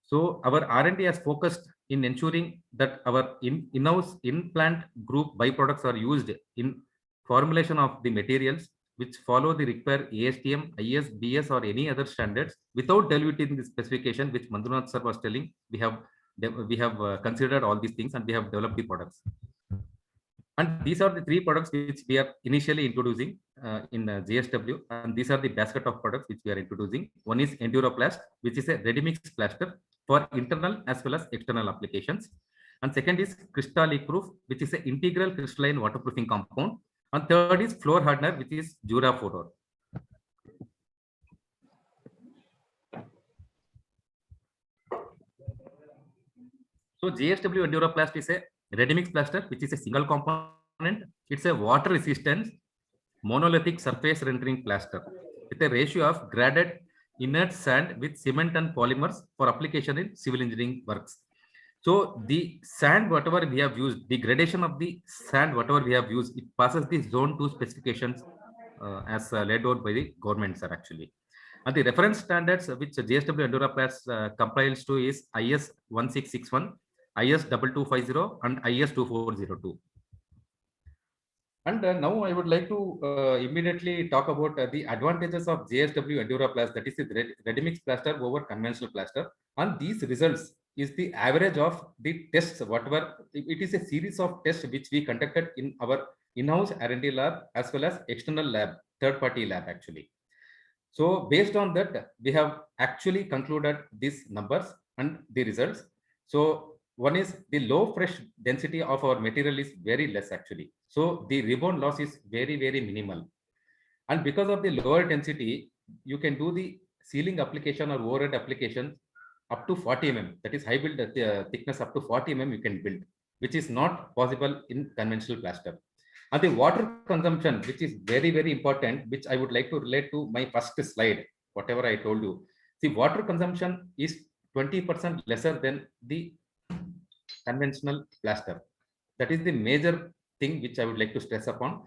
So our R&D has focused in ensuring that our in-house in-plant group byproducts are used in formulation of the materials which follow the required ASTM, IS, BS or any other standards without diluting the specification, which Manjunath sir was telling. We have considered all these things and we have developed the products. And these are the three products which we are initially introducing in JSW, and these are the basket of products which we are introducing. One is Enduroplast, which is a ready-mix plaster for internal as well as external applications. And second is Crystallic Proof, which is an integral crystalline waterproofing compound. And third is Floor Hardener, which is Dura4. So JSW Enduraplast is a ready-mix plaster, which is a single component. It's a water resistant monolithic surface rendering plaster with a ratio of graded inert sand with cement and polymers for application in civil engineering works. So the sand, whatever we have used, the gradation of the sand, whatever we have used, it passes the zone 2 specifications as laid out by the government, sir, actually. And the reference standards which JSW Enduraplast complies to is IS 1661, IS 2250, and IS 2402. And now I would like to immediately talk about the advantages of JSW Enduraplast, that is the ready-mix plaster over conventional plaster. And these results is the average of the tests, whatever, it is a series of tests which we conducted in our in-house R&D lab as well as external lab, third-party lab actually. So based on that, we have actually concluded these numbers and the results. So one is the low fresh density of our material is very less actually. So the rebound loss is very, very minimal. And because of the lower density, you can do the sealing application or overhead application up to 40 mm. That is high build thickness up to 40 mm you can build, which is not possible in conventional plaster. And the water consumption, which is very, very important, which I would like to relate to my first slide, whatever I told you. The water consumption is 20% lesser than the conventional plaster. That is the major thing which I would like to stress upon.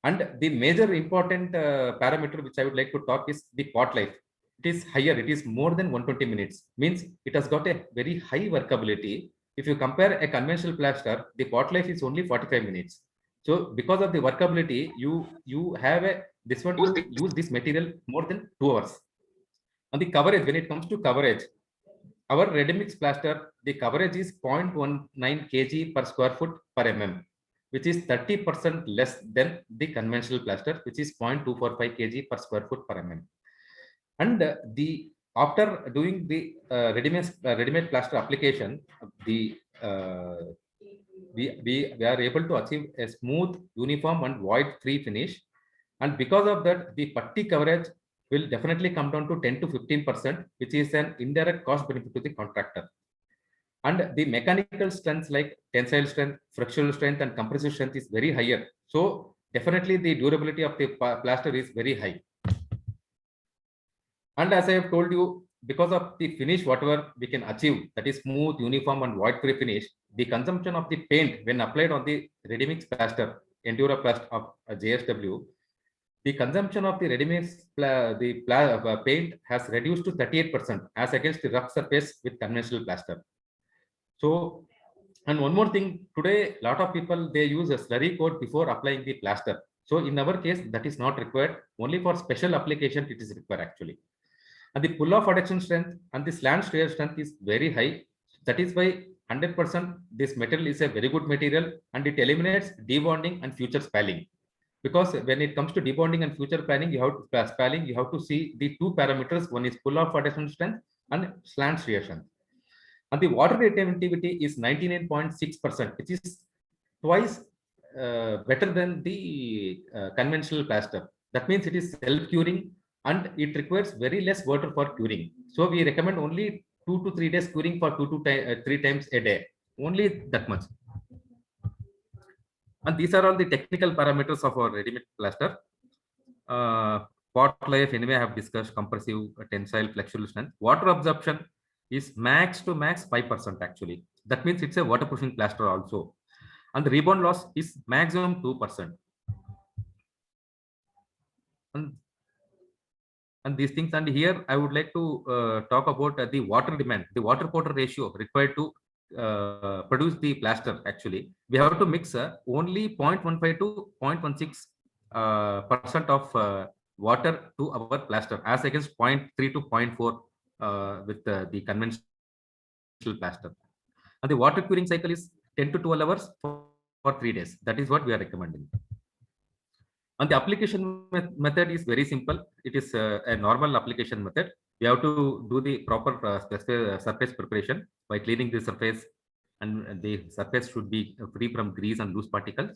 And the major important parameter which I would like to talk is the pot life. It is higher, it is more than 120 minutes, means it has got a very high workability. If you compare a conventional plaster, the pot life is only 45 minutes. So because of the workability, you have a this one to use this material more than 2 hours. And the coverage, when it comes to coverage, our ready-mix plaster, the coverage is 0.19 kg per square foot per mm, which is 30% less than the conventional plaster, which is 0.245 kg per square foot per mm. And the after doing the ready-made plaster application, the we are able to achieve a smooth, uniform, and void-free finish. And because of that, the putty coverage will definitely come down to 10 to 15%, which is an indirect cost benefit to the contractor. And the mechanical strengths like tensile strength, frictional strength, and compressive strength is very higher. So definitely the durability of the plaster is very high. And as I have told you, because of the finish, whatever we can achieve, that is smooth, uniform, and void-free finish, the consumption of the paint when applied on the ready-mix plaster, Enduraplast of JSW, the consumption of the ready-mix paint has reduced to 38% as against the rough surface with conventional plaster. So, and one more thing, today a lot of people they use a slurry coat before applying the plaster. So in our case, that is not required. Only for special application it is required actually. And the pull-off adduction strength and the slant shear strength is very high. That is why 100% this material is a very good material and it eliminates debonding and future spalling. Because when it comes to debonding and future spalling, you have to see the two parameters. One is pull-off adduction strength and slant shear strength. And the water retentivity is 99.6%, which is twice better than the conventional plaster. That means it is self-curing and it requires very less water for curing. So we recommend only 2 to 3 days curing for 2 to 3 times a day. Only that much. And these are all the technical parameters of our ready-made plaster. Pot life, anyway, I have discussed compressive, tensile, flexural strength. Water absorption is max to max 5% actually. That means it's a waterproofing plaster also. And the rebound loss is maximum 2%. And these things, and here I would like to talk about the water demand, the water powder ratio required to produce the plaster. Actually, we have to mix only 0.15 to 0.16% of water to our plaster, as against 0.3 to 0.4 with the conventional plaster. And the water curing cycle is 10 to 12 hours for 3 days. That is what we are recommending. And the application method is very simple. It is a normal application method. We have to do the proper surface preparation by cleaning the surface, and the surface should be free from grease and loose particles.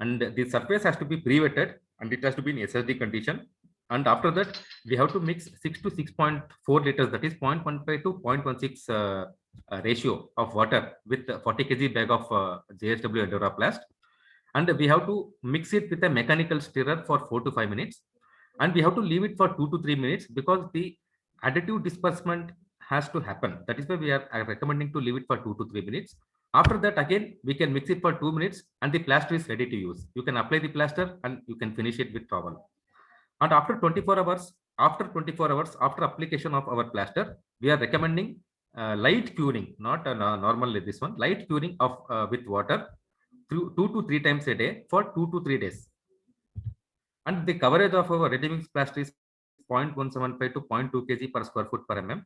And the surface has to be pre-wetted and it has to be in SSD condition. And after that, we have to mix 6 to 6.4 liters, that is 0.15 to 0.16 ratio of water with 40 kg bag of JSW Enduraplast, and we have to mix it with a mechanical stirrer for 4 to 5 minutes, and we have to leave it for 2 to 3 minutes because the additive disbursement has to happen. That is why we are recommending to leave it for 2 to 3 minutes. After that, again, we can mix it for 2 minutes and the plaster is ready to use. You can apply the plaster and you can finish it with towel. And after 24 hours, after application of our plaster, we are recommending light curing, not normally this one, light curing of with water through 2 to 3 times a day for 2 to 3 days. And the coverage of our ready mix plaster is 0.175 to 0.2 kg per square foot per mm.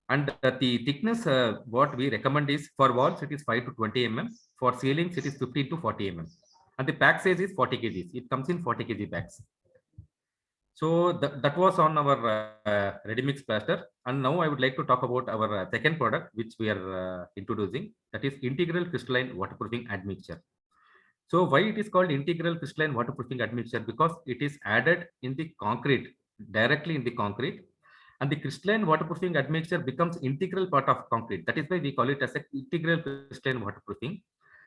And the thickness, what we recommend is for walls, it is 5 to 20 mm. For ceilings, it is 15 to 40 mm. And the pack size is 40 kgs. It comes in 40 kg packs. So that was on our ready mix plaster. And now I would like to talk about our second product, which we are introducing, that is integral crystalline waterproofing admixture. So why it is called integral crystalline waterproofing admixture? Because it is added in the concrete, directly in the concrete, and the crystalline waterproofing admixture becomes integral part of concrete. That is why we call it as a integral crystalline waterproofing.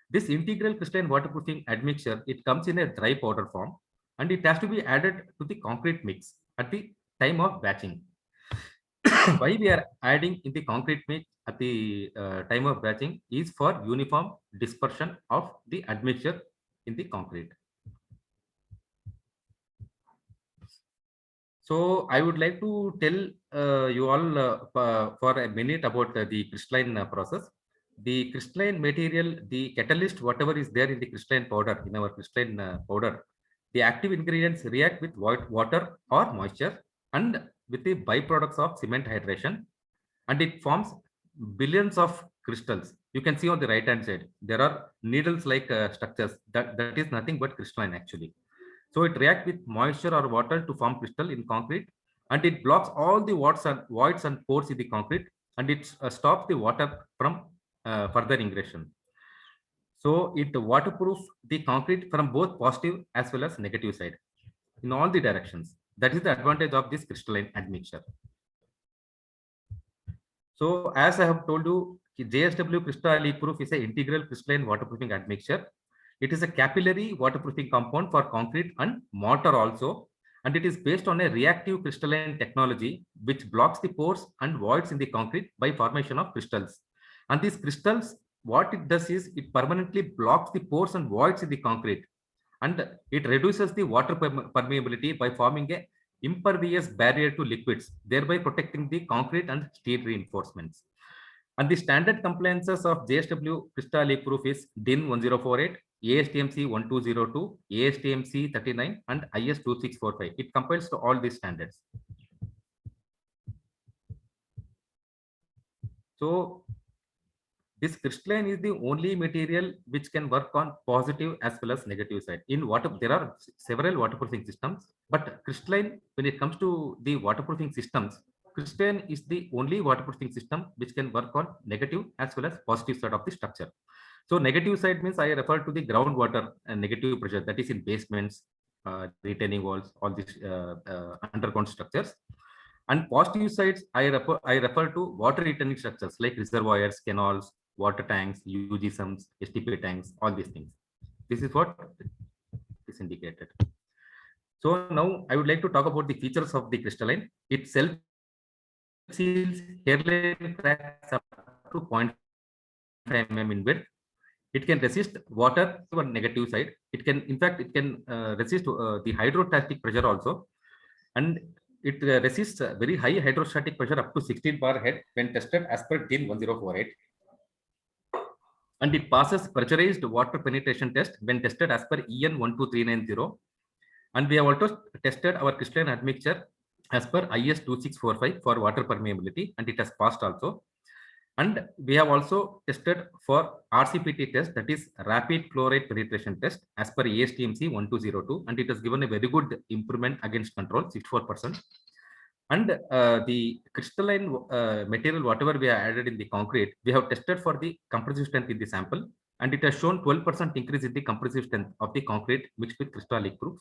This integral crystalline waterproofing admixture, it comes in a dry powder form, and it has to be added to the concrete mix at the time of batching. Why we are adding in the concrete mix at the time of batching is for uniform dispersion of the admixture in the concrete. So I would like to tell you all for a minute about the crystalline process. The crystalline material, the catalyst, whatever is there in the crystalline powder, in our crystalline powder, the active ingredients react with water or moisture and with the byproducts of cement hydration, and it forms billions of crystals. You can see on the right hand side, there are needles like structures. That is nothing but crystalline actually. So it reacts with moisture or water to form crystal in concrete, and it blocks all the voids and pores in the concrete, and it stops the water from further ingression. So it waterproofs the concrete from both positive as well as negative side in all the directions. That is the advantage of this crystalline admixture. So as I have told you, JSW Crystal Leak Proof is an integral crystalline waterproofing admixture. It is a capillary waterproofing compound for concrete and mortar also, and it is based on a reactive crystalline technology which blocks the pores and voids in the concrete by formation of crystals. And these crystals, what it does is it permanently blocks the pores and voids in the concrete, and it reduces the water permeability by forming a impervious barrier to liquids, thereby protecting the concrete and steel reinforcements. And the standard compliances of JSW Crystal Leak Proof is DIN 1048, ASTM-C 1202, ASTM-C 39, and IS 2645. It complies to all these standards. So this crystalline is the only material which can work on positive as well as negative side. In water, there are several waterproofing systems, but crystalline, when it comes to the waterproofing systems, crystalline is the only waterproofing system which can work on negative as well as positive side of the structure. So negative side means I refer to the groundwater and negative pressure, that is in basements, retaining walls, all these underground structures. And positive sides, I refer to water retaining structures like reservoirs, canals, water tanks, UG STP tanks, all these things. This is what is indicated. So now I would like to talk about the features of the crystalline. It self-seals hairline cracks up to 0.5 mm in width. It can resist water on negative side. It can, in fact, it can resist the hydrostatic pressure also. And it resists very high hydrostatic pressure up to 16 bar head when tested as per DIN 1048. And it passes pressurized water penetration test when tested as per EN 12390. And we have also tested our crystalline admixture as per IS 2645 for water permeability, and it has passed also. And we have also tested for RCPT test, that is rapid chloride penetration test, as per ASTM-C 1202, and it has given a very good improvement against control, 64%. And the crystalline material, whatever we have added in the concrete, we have tested for the compressive strength in the sample, and it has shown 12% increase in the compressive strength of the concrete mixed with crystal leak proof.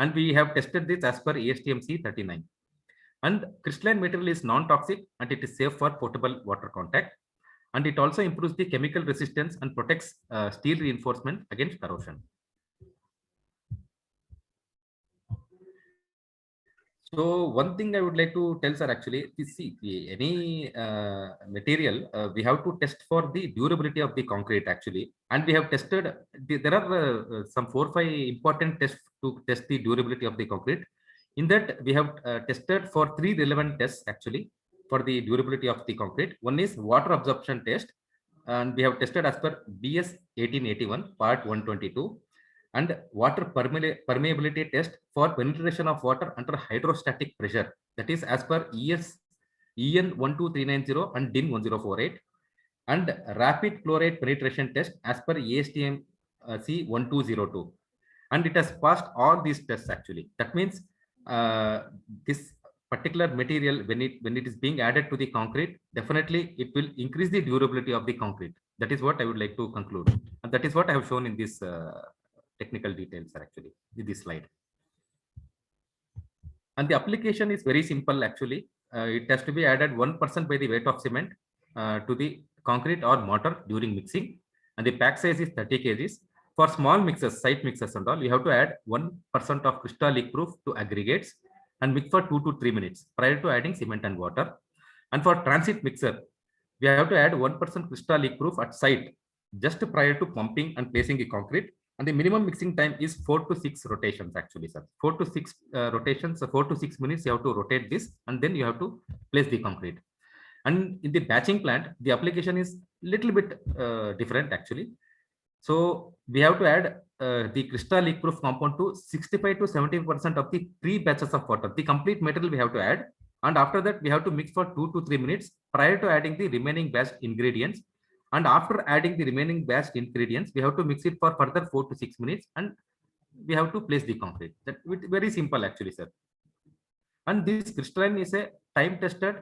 And we have tested this as per ASTM-C 39. And crystalline material is non-toxic and it is safe for potable water contact. And it also improves the chemical resistance and protects steel reinforcement against corrosion. So one thing I would like to tell, sir, actually, see, any material, we have to test for the durability of the concrete, actually. And we have tested, there are some 4 or 5 important tests to test the durability of the concrete. In that, we have tested for 3 relevant tests, actually, for the durability of the concrete. One is water absorption test. And we have tested as per BS 1881, part 122. And water permeability test for penetration of water under hydrostatic pressure, that is as per EN 12390 and DIN 1048, and rapid chloride penetration test as per ASTM C 1202, and it has passed all these tests, actually. That means this particular material, when it is being added to the concrete, definitely it will increase the durability of the concrete. That is what I would like to conclude, and that is what I have shown in this technical details are actually in this slide. And the application is very simple, actually. It has to be added 1% by the weight of cement to the concrete or mortar during mixing, and the pack size is 30 kgs. For small mixers, site mixers and all, you have to add 1% of crystal leak proof to aggregates and mix for 2 to 3 minutes prior to adding cement and water. And for transit mixer, we have to add 1% crystal leak proof at site just prior to pumping and placing the concrete. And the minimum mixing time is 4 to 6 rotations, actually, sir. 4 to 6 rotations, 4 to 6 minutes, you have to rotate this, and then you have to place the concrete. And in the batching plant, the application is little bit different, actually. So we have to add the crystal leak proof compound to 65 to 70% of the 3 batches of water. The complete material we have to add, and after that we have to mix for 2 to 3 minutes prior to adding the remaining batch ingredients. And after adding the remaining batch ingredients, we have to mix it for further 4 to 6 minutes, and we have to place the concrete. That very simple, actually, sir. And this crystalline is a time-tested,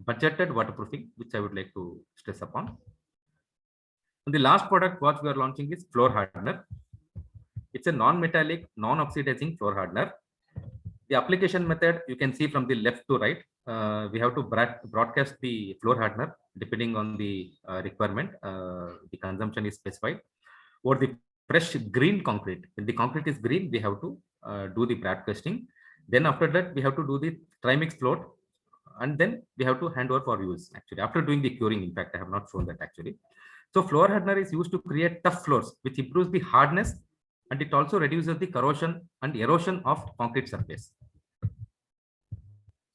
budgeted waterproofing, which I would like to stress upon. And the last product what we are launching is floor hardener. It's a non-metallic, non-oxidizing floor hardener. The application method you can see from the left to right. We have to broadcast the floor hardener depending on the requirement. The consumption is specified. Or the fresh green concrete. When the concrete is green, we have to do the broadcasting. Then after that, we have to do the trimix float, and then we have to hand over for use. Actually, after doing the curing, in fact, I have not shown that, actually. So floor hardener is used to create tough floors, which improves the hardness, and it also reduces the corrosion and erosion of concrete surface.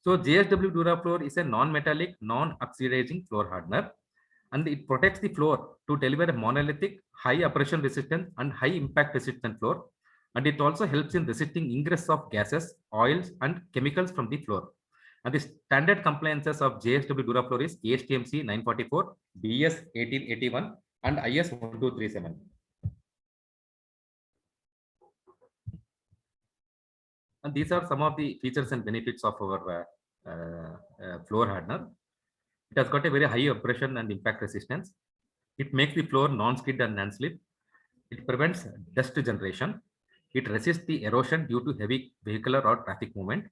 So JSW Durafloor is a non-metallic, non-oxidizing floor hardener, and it protects the floor to deliver a monolithic, high abrasion resistant and high impact resistant floor. And it also helps in resisting ingress of gases, oils, and chemicals from the floor. And the standard compliances of JSW Durafloor is ASTM C 944, BS 1881, and IS 1237. And these are some of the features and benefits of our floor hardener. It has got a very high abrasion and impact resistance. It makes the floor non-skid and non-slip. It prevents dust generation. It resists the erosion due to heavy vehicular or traffic movement.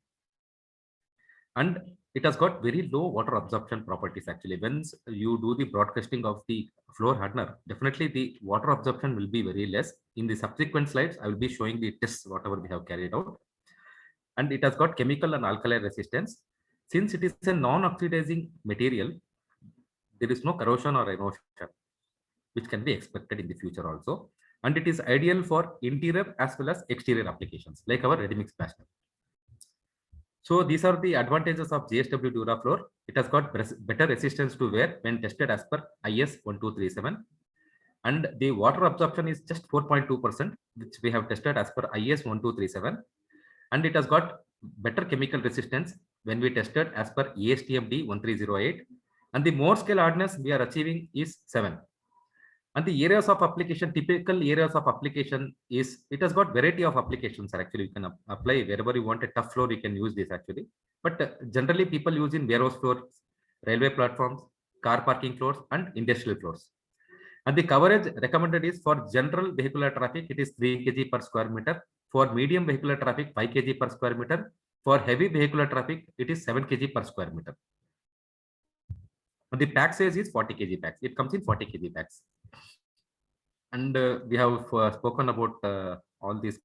And it has got very low water absorption properties, actually. Once you do the broadcasting of the floor hardener, definitely the water absorption will be very less. In the subsequent slides, I will be showing the tests, whatever we have carried out. And it has got chemical and alkali resistance. Since it is a non-oxidizing material, there is no corrosion or erosion, which can be expected in the future also. And it is ideal for interior as well as exterior applications, like our ready mix plaster. So these are the advantages of JSW Durafloor. It has got better resistance to wear when tested as per IS 1237. And the water absorption is just 4.2%, which we have tested as per IS 1237. And it has got better chemical resistance when we tested as per ASTM D 1308. And the more scale hardness we are achieving is 7. And the areas of application, typical areas of application is, it has got variety of applications. Actually, you can apply wherever you want a tough floor, you can use this, actually. But generally people use in warehouse floors, railway platforms, car parking floors, and industrial floors. And the coverage recommended is for general vehicular traffic, it is 3 kg per square meter. For medium vehicular traffic, 5 kg per square meter. For heavy vehicular traffic, it is 7 kg per square meter. And the pack size is 40 kg packs. It comes in 40 kg packs. And we have spoken about all these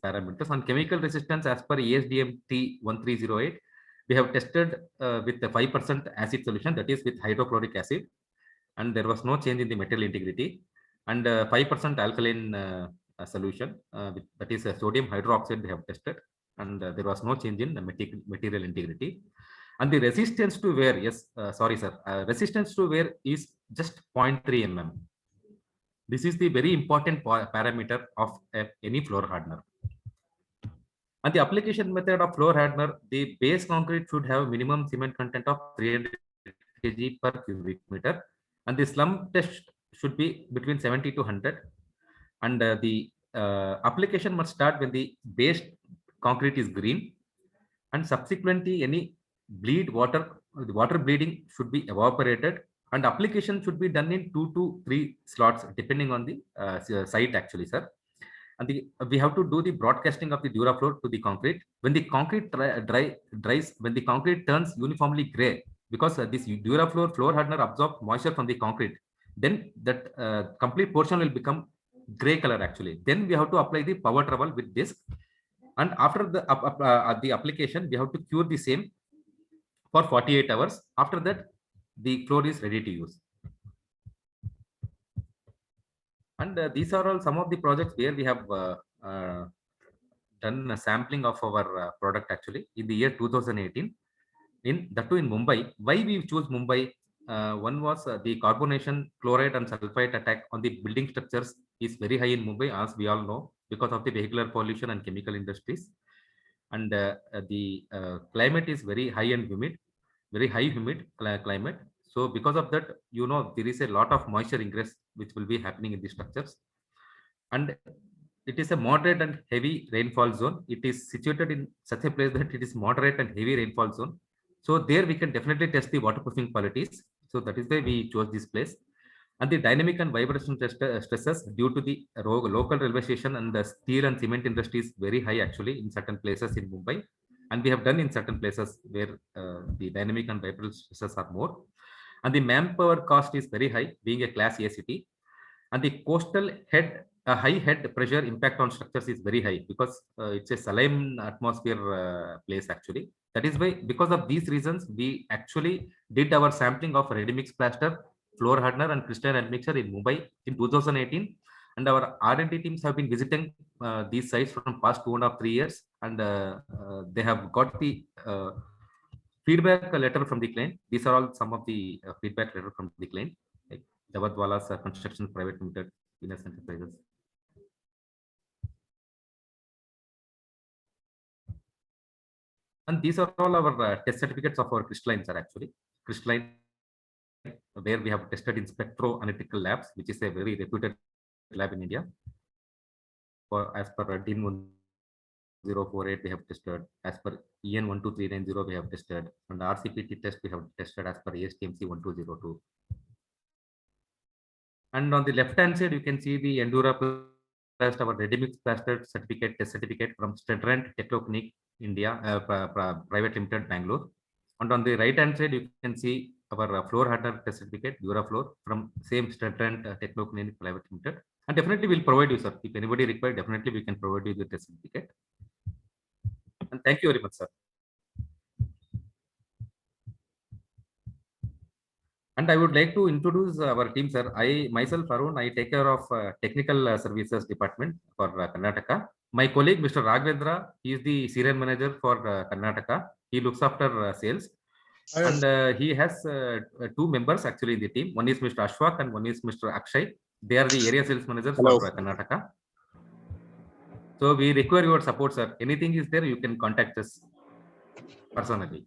parameters. On chemical resistance, as per ASDM T1308, we have tested with the 5% acid solution, that is with hydrochloric acid, and there was no change in the material integrity. And 5% alkaline solution, that is sodium hydroxide, we have tested, and there was no change in the material integrity. And the resistance to wear, resistance to wear is just 0.3 mm. This is the very important parameter of any floor hardener. And the application method of floor hardener, the base concrete should have minimum cement content of 300 kg per cubic meter, and the slump test should be between 70 to 100. And the application must start when the base concrete is green, and subsequently any water bleeding should be evaporated, and application should be done in 2 to 3 slots depending on the site actually, sir. And we have to do the broadcasting of the Durafloor to the concrete. When the concrete dries, when the concrete turns uniformly gray, because this Durafloor floor hardener absorbs moisture from the concrete, then that complete portion will become gray color actually. Then we have to apply the power trowel with disc, and after the application, we have to cure the same for 48 hours. After that, the floor is ready to use. And these are all some of the projects where we have done a sampling of our product actually in the year 2018. That too in Mumbai. Why we choose Mumbai? One was the carbonation, chloride and sulfite attack on the building structures is very high in Mumbai, as we all know, because of the vehicular pollution and chemical industries. And the climate is very high and humid, very high humid climate. So because of that, there is a lot of moisture ingress which will be happening in the structures. And it is a moderate and heavy rainfall zone. It is situated in such a place that it is moderate and heavy rainfall zone. So there we can definitely test the waterproofing qualities. So that is why we chose this place. And the dynamic and vibration stresses due to the local railway station and the steel and cement industry is very high actually in certain places in Mumbai. And we have done in certain places where the dynamic and vibration stresses are more. And the manpower cost is very high, being a class A city. And the coastal high head pressure impact on structures is very high because it's a saline atmosphere place actually. That is why, because of these reasons, we actually did our sampling of ready mix plaster, floor hardener and crystalline admixture in Mumbai in 2018. And our R&D teams have been visiting these sites from past 2.5 to 3 years. And they have got the feedback letter from the client. These are all some of the feedback letter from the client, like Javadwala's Construction Private Limited, Venus Enterprises. And these are all our test certificates of our crystallines are actually. Crystalline, where we have tested in Spectro Analytical Labs, which is a very reputed lab in India. As per DIN 1048, we have tested. As per EN 12390, we have tested. And the RCPT test, we have tested as per ASTMC 1202. And on the left-hand side, you can see the Endura Plast, our ready mix plaster certificate, test certificate from Stedrent Technoclinic India, Private Limited, Bangalore. And on the right-hand side, you can see our floor hardener test certificate, Durafloor, from same Stedrent Technoclinic Private Limited. And definitely we'll provide you, sir. If anybody requires, definitely we can provide you the test certificate. And thank you very much, sir. And I would like to introduce our team, sir. Myself, Arun, I take care of technical services department for Karnataka. My colleague, Mr. Raghavendra, he is the senior manager for Karnataka. He looks after sales. And he has 2 members actually in the team. One is Mr. Ashwak and one is Mr. Akshay. They are the area sales managers for Karnataka. So we require your support, sir. Anything is there, you can contact us personally.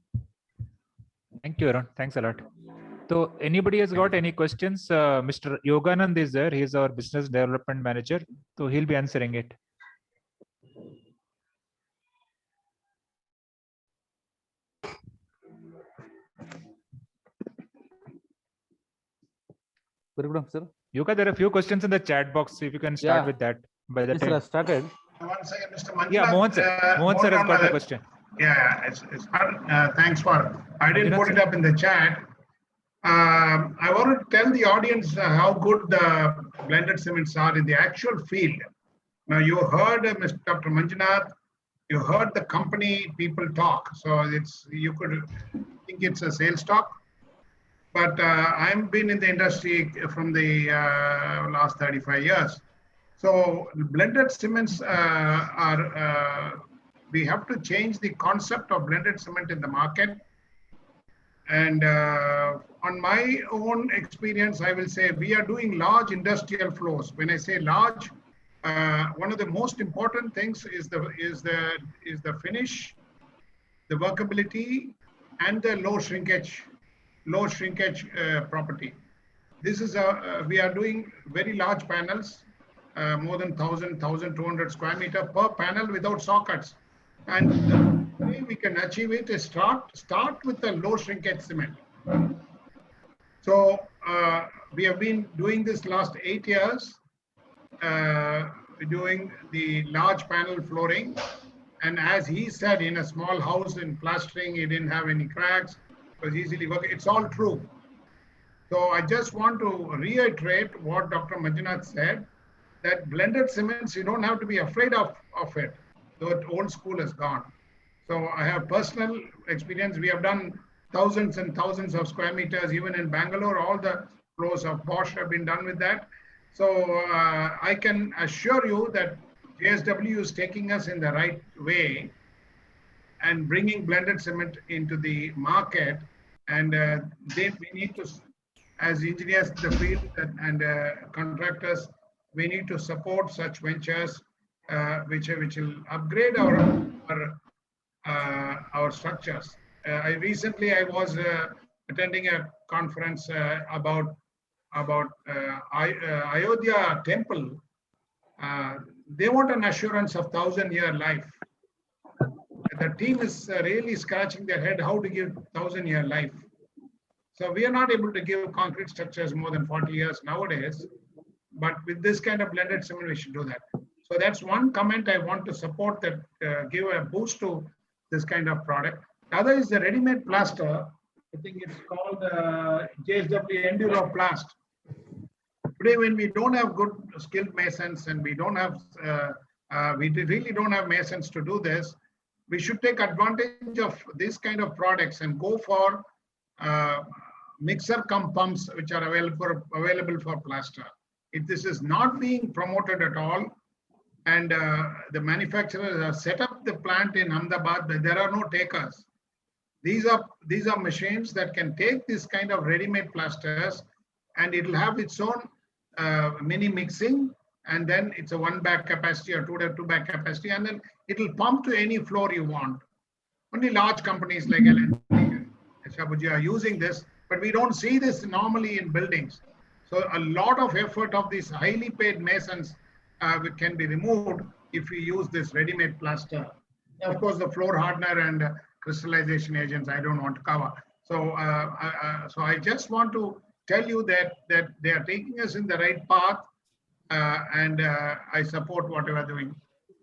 Thank you, Arun. Thanks a lot. So anybody has got any questions? Mr. Yoganand is there. He is our business development manager. So he'll be answering it. Very good, sir. Yoga, there are a few questions in the chat box. If you can start with that. By the Yes, time. sir, I started. One second, Mr. Manjunath. Yeah, Mohan sir. Mohan sir has got a question. Yeah, it's hard. Thanks for. I didn't Manjunath, put it sir. up in the chat. I want to tell the audience how good the blended cements are in the actual field. Now, you heard Mr. Dr. Manjunath, you heard the company people talk. So you could think it's a sales talk, but I've been in the industry from the last 35 years. So blended cements we have to change the concept of blended cement in the market. And on my own experience, I will say we are doing large industrial flows. When I say large, one of the most important things is the finish, the workability, and the low shrinkage property. This is we are doing very large panels, more than 1,200 square meter per panel without sockets. And the way we can achieve it is start with the low shrinkage cement. So we have been doing this last 8 years, doing the large panel flooring. And as he said, in a small house in plastering, he didn't have any cracks, it was easily working. It's all true. So I just want to reiterate what Dr. Manjunath said, that blended cements, you don't have to be afraid of it. The old school is gone. So I have personal experience. We have done thousands and thousands of square meters, even in Bangalore. All the floors of Bosch have been done with that. So I can assure you that JSW is taking us in the right way and bringing blended cement into the market. And we need to, as engineers in the field and contractors, we need to support such ventures which will upgrade our structures. Recently I was attending a conference about Ayodhya temple. They want an assurance of 1,000-year life. The team is really scratching their head how to give 1,000-year life. So we are not able to give concrete structures more than 40 years nowadays, but with this kind of blended cement, we should do that. So that's one comment I want to support, that give a boost to this kind of product. The other is the ready-made plaster. I think it's called JSW Enduroplast. Today, when we don't have good skilled masons and we don't have, we really don't have masons to do this, we should take advantage of this kind of products and go for mixer cum pumps, which are available for plaster. If this is not being promoted at all, and the manufacturers have set up the plant in Ahmedabad, but there are no takers. These are machines that can take this kind of ready-made plasters, and it will have its own mini mixing, and then it's a 1 bag capacity or 2 bag capacity, and then it will pump to any floor you want. Only large companies like L&T and Shabuji are using this, but we don't see this normally in buildings. So a lot of effort of these highly paid masons can be removed if we use this ready-made plaster. Of course, the floor hardener and crystallization agents I don't want to cover. So, so I just want to tell you that they are taking us in the right path, and I support what we are doing.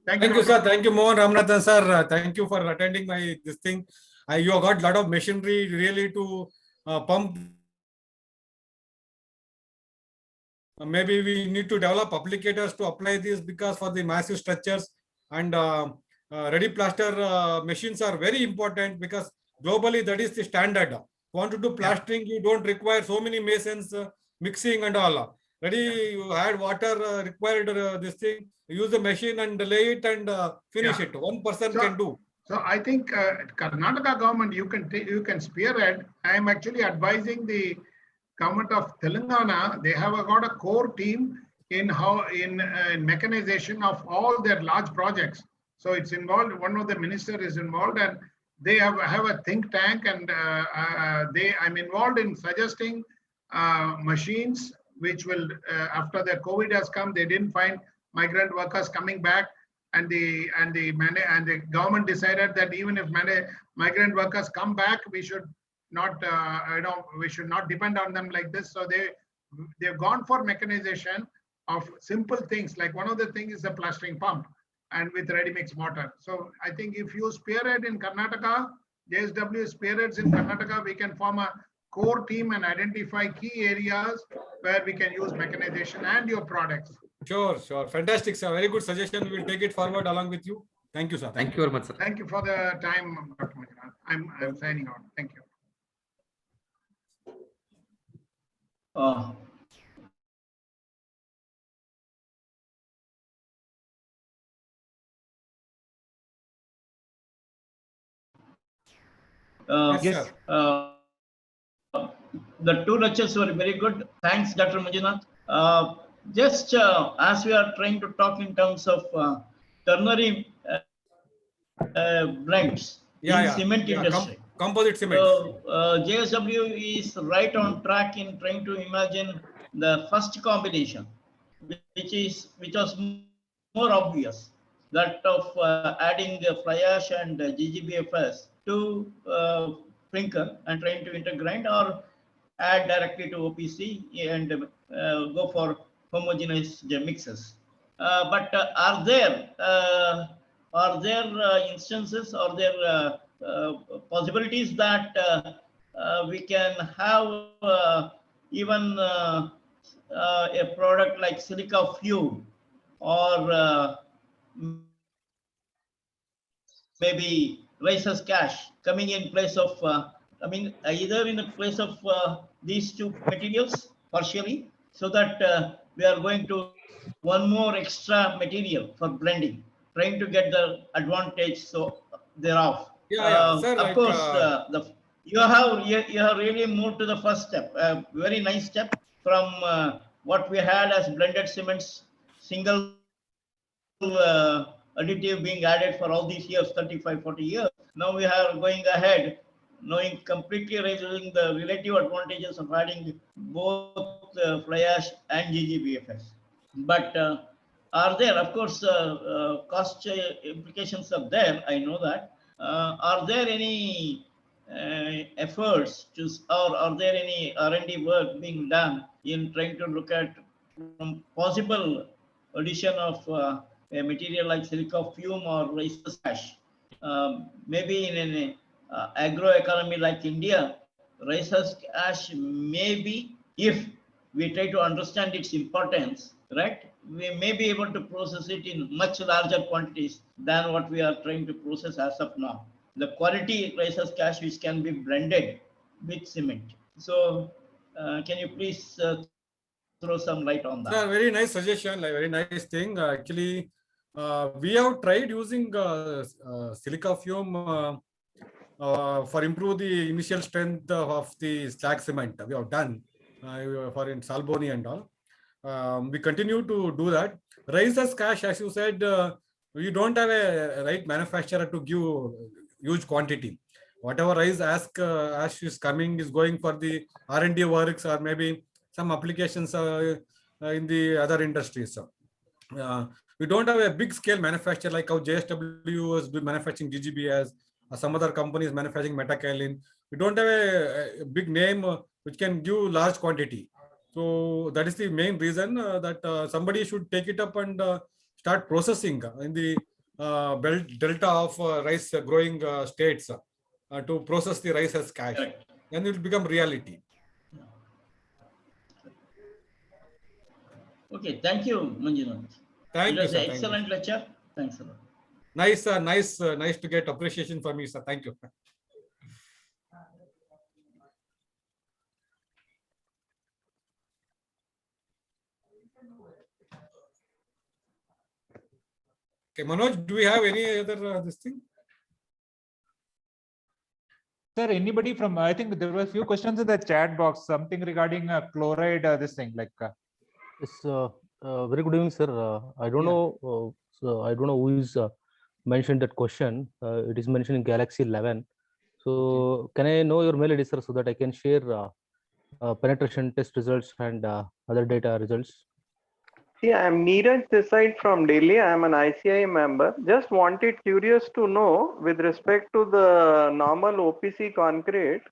Thank you, sir. Thank you, Mohan Ramanathan, sir. Thank you for attending this thing. You have got a lot of machinery really to pump. Maybe we need to develop applicators to apply this, because for the massive structures and ready plaster machines are very important, because globally that is the standard. Want to do plastering, you don't require so many masons, mixing and all. Ready, you add water required, this thing, use the machine and lay it and finish it. One person can do. So I think Karnataka government, you can spearhead. I am actually advising the government of Telangana. They have got a core team in mechanization of all their large projects. So it's involved. One of the minister is involved, and they have a think tank, and I'm involved in suggesting machines which will, after the COVID has come, they didn't find migrant workers coming back, and the government decided that even if migrant workers come back, we should not we should not depend on them like this. So they've gone for mechanization of simple things. Like one of the things is the plastering pump, and with ready mix mortar. So I think if you spearhead in Karnataka, JSW spearheads in Karnataka, we can form a core team and identify key areas where we can use mechanization and your products. Sure, sure. Fantastic, sir. Very good suggestion. We will take it forward along with you. Thank you, sir. Thank you very much, sir. Thank you for the time, Dr. Manjunath. I'm signing out. Thank you. Yes, Yes. sir. The two lectures were very good. Thanks, Dr. Manjunath. Just as we are trying to talk in terms of ternary blends in cement industry. Composite cement. So JSW is right on track in trying to imagine the first combination, which was more obvious, that of adding fly ash and GGBFS to clinker and trying to intergrind, or add directly to OPC and go for homogeneous mixes. But are there instances, are there possibilities that we can have even a product like silica fume, or maybe ricer's cash coming in place of, either in the place of these two materials partially, so that we are going to one more extra material for blending, trying to get the advantage so thereof. Sir, of course, you have really moved to the first step, a very nice step from what we had as blended cements, single additive being added for all these years, 35, 40 years. Now we are going ahead, knowing completely realizing the relative advantages of adding both fly ash and GGBFS. But are there, of course, cost implications are there, I know that. Are there any efforts to, or are there any R&D work being done in trying to look at possible addition of a material like silica fume or ricer's ash? Maybe in an agroeconomy like India, ricer's ash maybe, if we try to understand its importance, right, we may be able to process it in much larger quantities than what we are trying to process as of now. The quality ricer's cash which can be blended with cement. So can you please throw some light on that? Sir, very nice suggestion, like very nice thing. Actually, we have tried using silica fume for improve the initial strength of the slag cement. We have done for in Salboni and all. We continue to do that. Ricer's cash, as you said, we don't have a right manufacturer to give huge quantity. Whatever rice ash is coming is going for the R&D works, or maybe some applications in the other industries. We don't have a big scale manufacturer like how JSW is manufacturing GGBS, or some other companies manufacturing metakaolin. We don't have a big name which can give large quantity. So that is the main reason that somebody should take it up and start processing in the delta of rice growing states to process the rice as cash. Then it will become reality. Okay, thank you, Manjunath. Thank you, It was sir. an excellent lecture. Thanks a lot. Nice, nice to get appreciation from you, sir. Thank you. Okay, Manoj, do we have any other this thing? Sir, anybody from, I think there were a few questions in the chat box, something regarding chloride, this thing like. Yes, very good evening, sir. I don't know. So I don't know who is mentioned that question. It is mentioned in Galaxy 11. So can I know your mail ID, sir, so that I can share penetration test results and other data results? Yeah, I'm Neeraj Desai from Delhi. I'm an ICI member. Just wanted curious to know with respect to the normal OPC concrete,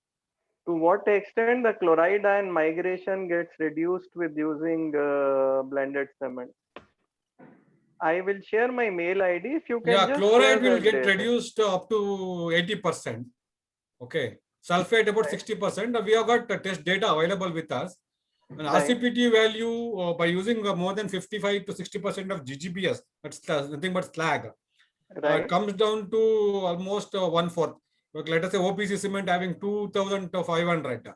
to what extent the chloride ion migration gets reduced with using blended cement. I will share my mail ID if you can. Yeah, just chloride share will the get data. reduced up to 80%. Okay. sulfate about 60%. We have got test data available with us. And Right. RCPT value by using more than 55 to 60% of GGBS, that's nothing but slag, Right. comes down to almost 1/4. Let us say OPC cement having 2,500.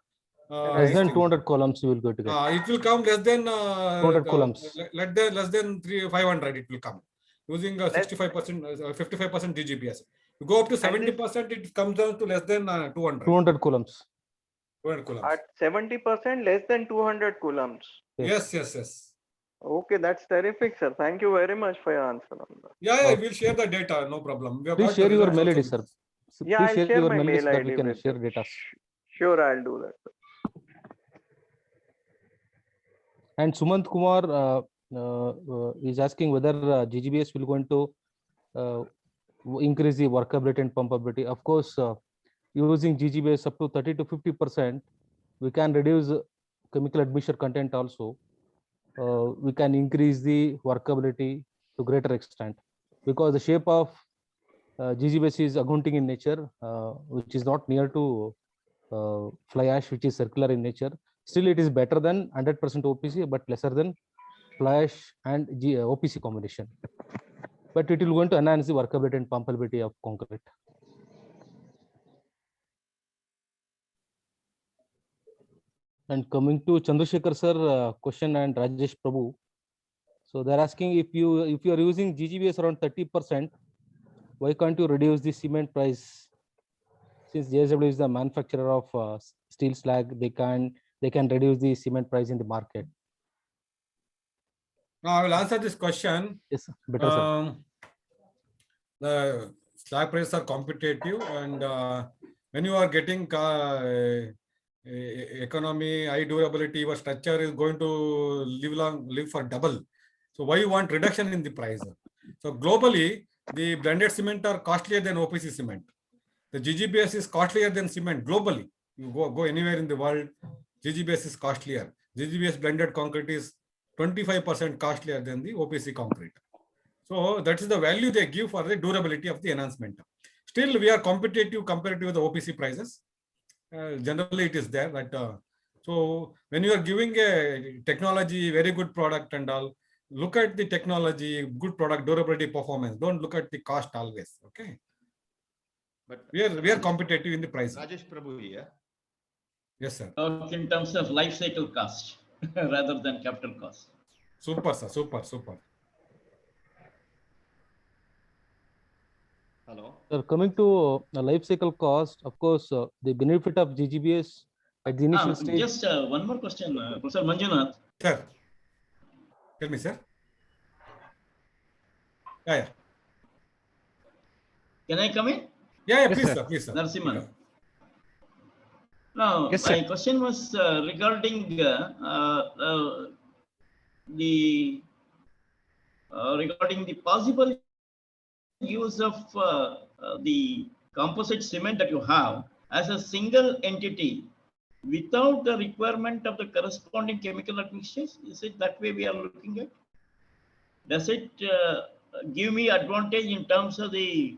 Less than 200 columns you will go to get. it will come less than 200 columns. less than 500. It will come using 65%, 55% GGBS. You go up to 70%, it comes down to less than 200. 200 columns. 200 coulombs. At 70% less than 200 coulombs. Yes, yes, yes. Okay, that's terrific, sir. Thank you very much for your answer on that. Yeah, we'll share the data, no problem. We have Please got the share your results mail also ID, with sir. us. Yeah, Please I'll share share your my mail ID mail so that ID we can with share you. data. Sure, I'll do that, sir. And Sumant Kumar is asking whether GGBS will going to increase the workability and pumpability. Of course, using GGBS up to 30 to 50%, we can reduce chemical admixture content also. We can increase the workability to greater extent because the shape of GGBS is augmenting in nature, which is not near to fly ash, which is circular in nature. Still, it is better than 100% OPC, but lesser than fly ash and OPC combination. But it will going to enhance the workability and pumpability of concrete. And coming to Chandrasekhar sir question and Rajesh Prabhu. So they're asking if you are using GGBS around 30%, why can't you reduce the cement price? Since JSW is the manufacturer of steel slag, they can reduce the cement price in the market. Now I will answer this question. Yes, sir. Better, sir. The slag prices are competitive, and when you are getting economy, high durability, your structure is going to live for double. So why you want reduction in the price? So globally, the blended cement are costlier than OPC cement. The GGBS is costlier than cement globally. You go anywhere in the world, GGBS is costlier. GGBS blended concrete is 25% costlier than the OPC concrete. So that is the value they give for the durability of the enhancement. Still, we are competitive compared to the OPC prices. Generally, it is there that. So when you are giving a technology, very good product and all, look at the technology, good product, durability, performance. Don't look at the cost always. Okay. But we are competitive in the price. Rajesh Prabhu here. Yes, sir. Talk in terms of life cycle cost rather than capital cost. Super, sir. Super, super. Hello. Sir, coming to life cycle cost, of course, the benefit of GGBS at the initial stage. Just one more question, Professor Manjunath. Sir, tell me, sir. Yeah. Can I come in? Yeah, Yes, please, sir. sir. Please, sir. Narasimhan. Now, Yes, my sir. question was regarding the possible use of the composite cement that you have as a single entity without the requirement of the corresponding chemical admixtures. Is it that way we are looking at? Does it give me advantage in terms of the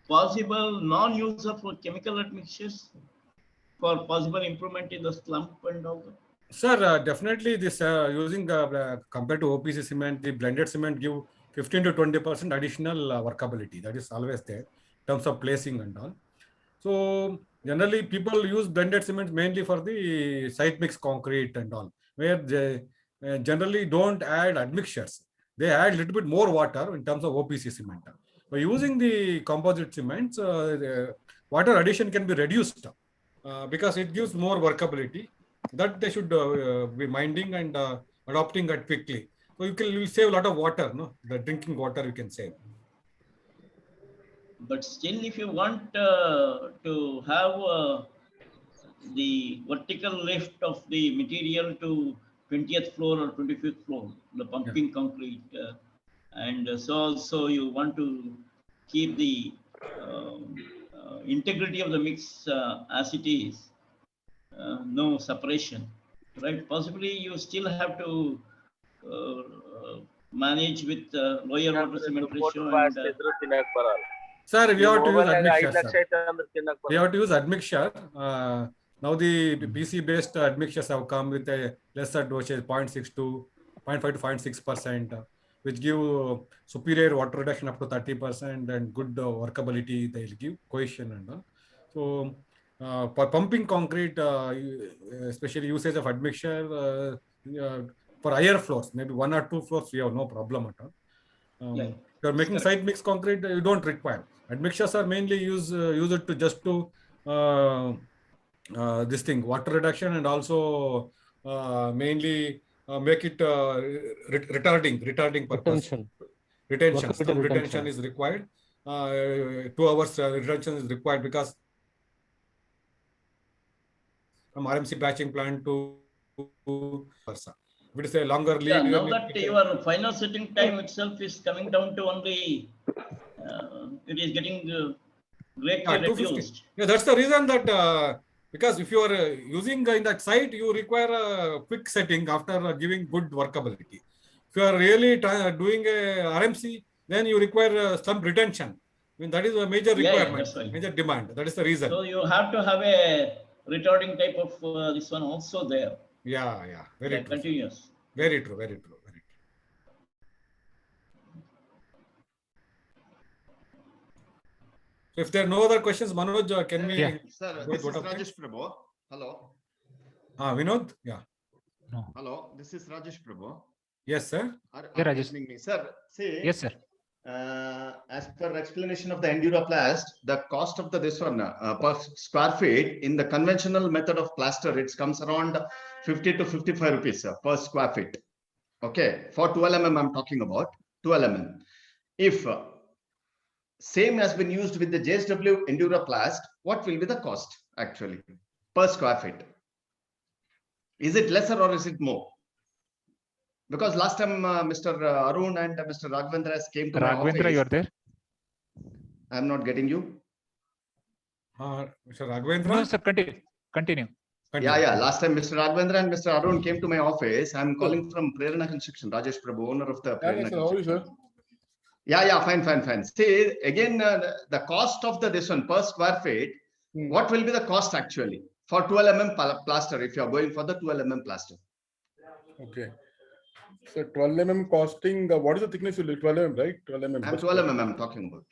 possible non-use of chemical admixtures for possible improvement in the slump and all that? Sir, definitely this using compared to OPC cement, the blended cement give 15 to 20% additional workability. That is always there in terms of placing and all. So generally people use blended cement mainly for the site mix concrete and all, where they generally don't add admixtures. They add a little bit more water in terms of OPC cement. By using the composite cements, the water addition can be reduced because it gives more workability. That they should be minding and adopting it quickly. So you will save a lot of water, no? The drinking water you can save. But still, if you want to have the vertical lift of the material to 20th floor or 25th floor, the pumping concrete, and so also you want to keep the integrity of the mix as it is, no separation, right? Possibly you still have to manage with lower water cement ratio and Sir, we have to use Mobile admixture, 5 lakhs sir. అయితే అందరు కిందకి We have to use admixture. Now the PC-based admixtures have come with a lesser dosage, 0.6 to 0.5 to 0.6%, which give superior water reduction up to 30% and good workability. They'll give cohesion and all. So for pumping concrete, especially usage of admixture for higher floors, maybe 1 or 2 floors, we have no problem at all. Yeah. If you're making site mix concrete, you don't require. Admixtures are mainly used to just to this thing, water reduction, and also mainly make it retarding purpose. Retention. Workability Some retention. retention is required. 2 hours retention is required because from RMC batching plant to Versa. If it is a longer lead, Yeah, now then that your final setting time itself is coming down to only, it is getting greatly 250. reduced. Yeah, that's the reason that because if you are using in that site, you require a quick setting after giving good workability. If you are really doing a RMC, then you require some retention. I mean, that is a major requirement, that's right. major demand. That is the reason. So you have to have a retarding type of this one also there. Yeah, very true. Continuous. Very true. So if there are no other questions, Manoj, can we? Yeah. Sir, go this with is what of Rajesh Prabhu. Hello. Vinod? Yeah. Hello. This is Rajesh Prabhu. Yes, sir. Are Yeah, you Rajesh. listening me? Sir, see. Yes, sir. As per explanation of the Enduraplast, the cost of this one per square feet in the conventional method of plaster, it comes around 50 to 55 rupees per square feet. Okay, for 12 mm, I'm talking about 12 mm. If same has been used with the JSW Enduraplast, what will be the cost actually per square feet? Is it lesser or is it more? Because last time Mr. Arun and Mr. Raghavendra came to my Raghavendra, office. you are there? I'm not getting you. Mr. Raghavendra? No, sir, continue. Yeah. Last time Mr. Raghavendra and Mr. Arun came to my office. I'm calling from Prerana Construction, Rajesh Prabhu, owner of the Prerana Construction. Yeah, fine. See, again, the cost of this one per square feet, what will be the cost actually for 12 mm plaster if you are going for the 12 mm plaster? Okay. So 12 mm costing, what is the thickness will be? 12 mm, right? 12 mm. I'm 12 mm I'm talking about.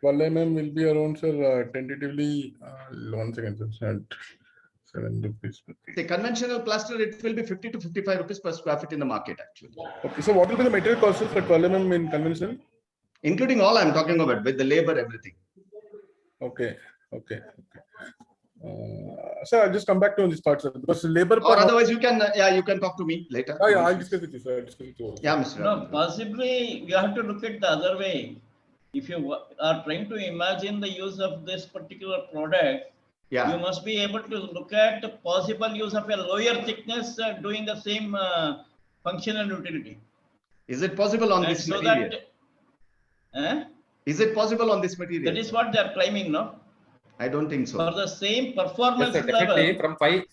12 mm will be around, sir, tentatively, 1 second, sir, 7 rupees. The conventional plaster, it will be 50 to 55 rupees per square feet in the market actually. Okay, so what will be the material cost for 12 mm in conventional? Including all I'm talking about, with the labor, everything. Okay. Sir, I'll just come back to this part, sir, because labor Or otherwise you can, you can talk to me later. Yeah, I'll discuss with you, sir. Yeah, Mr. No, possibly you have to look at the other way. If you are trying to imagine the use of this particular product, you must be able to look at the possible use of a lower thickness doing the same functional utility. Is it possible on this material? Is it possible on this material? That is what they are claiming, no? I don't think so. For the same performance Yes, sir, definitely level. from 5.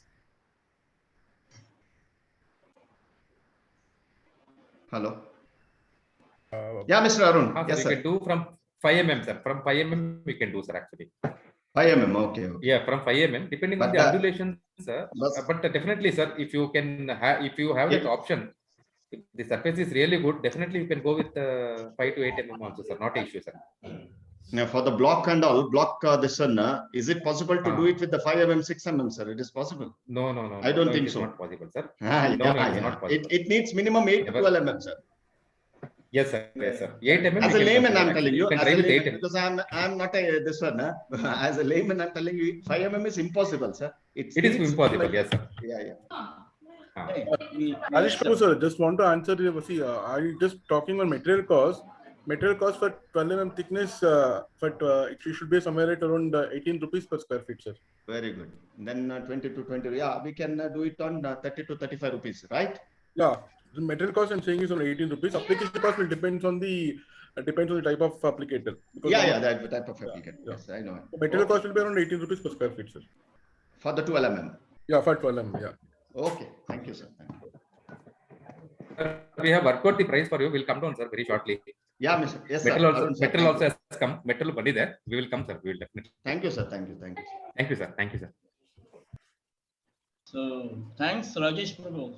Hello. Yeah, Mr. Arun. Yes, You sir. can do from 5 mm, sir. From 5 mm, we can do, sir, actually. 5 mm, okay. Yeah, from 5 mm, depending on the undulations, sir. But definitely, sir, if you can if you have that option, if the surface is really good, definitely you can go with 5 to 8 mm also, sir. Not an issue, sir. Now, for the block and all, this one, is it possible to do it with the 5 mm, 6 mm, sir? It is possible. No. I don't think it is so. not possible, sir. It is not possible. It needs minimum 8 to 12 mm, sir. Yes, sir. 8 mm. As a layman, I'm telling you, can try with 8 mm. because I'm not this one. As a layman, I'm telling you, 5 mm is impossible, sir. It is impossible, yes, sir. Yeah. Rajesh Prabhu, sir, just want to answer. See, are you just talking on material cost? Material cost for 12 mm thickness, it should be somewhere at around 18 rupees per square feet, sir. Very good. Then 20 to 20. Yeah, we can do it on 30 to 35 rupees, right? Yeah. The material cost I'm saying is on 18 rupees. Application cost will depends on the type of applicator. Yeah, that type of applicator. Yes, I know. The material cost will be around 18 rupees per square feet, sir. For the 12 mm. Yeah, for 12 mm. Yeah. Okay. Thank you, sir. We have worked out the price for you. We'll come down, sir, very shortly. Yeah, Mr. Yes, sir. Metal also has come. Metro bandi there. We will come, sir. We will definitely. Thank you, sir. Thank you. Thank you. Thank you, sir. Thank you, sir. So thanks, Rajesh Prabhu.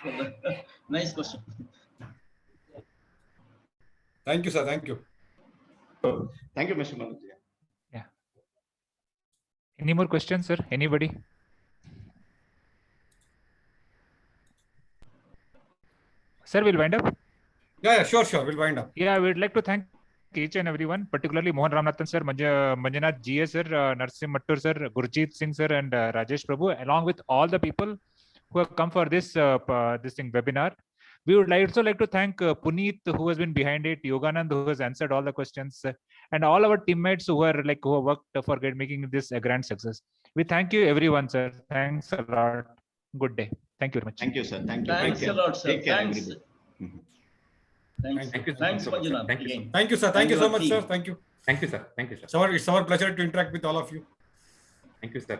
For the nice question. Thank you, sir. Thank you. Thank you, Mr. Manoj. Any more questions, sir? Anybody? Sir, we'll wind up. Yeah, sure. We'll wind up. Yeah, we'd like to thank each and everyone, particularly Mohan Ramanathan sir, Manjunath GS sir, Narsim Mattur sir, Gurjeet Singh sir, and Rajesh Prabhu, along with all the people who have come for this webinar. We would also like to thank Puneet, who has been behind it, Yoganand, who has answered all the questions, and all our teammates who have worked for making this a grand success. We thank you, everyone, sir. Thanks a lot. Good day. Thank you very much. Thank you, sir. Thank you. Thanks Take a care. lot, sir. Take care, Thanks. everybody. Mhm. Thanks. Thank you. Thanks, so much, sir. Manjunath. Thank you, sir. Again. Thank you, sir. Thank you so your much, team. sir. Thank you. Thank you, sir. Thank you, sir. It's our pleasure to interact with all of you. Thank you, sir.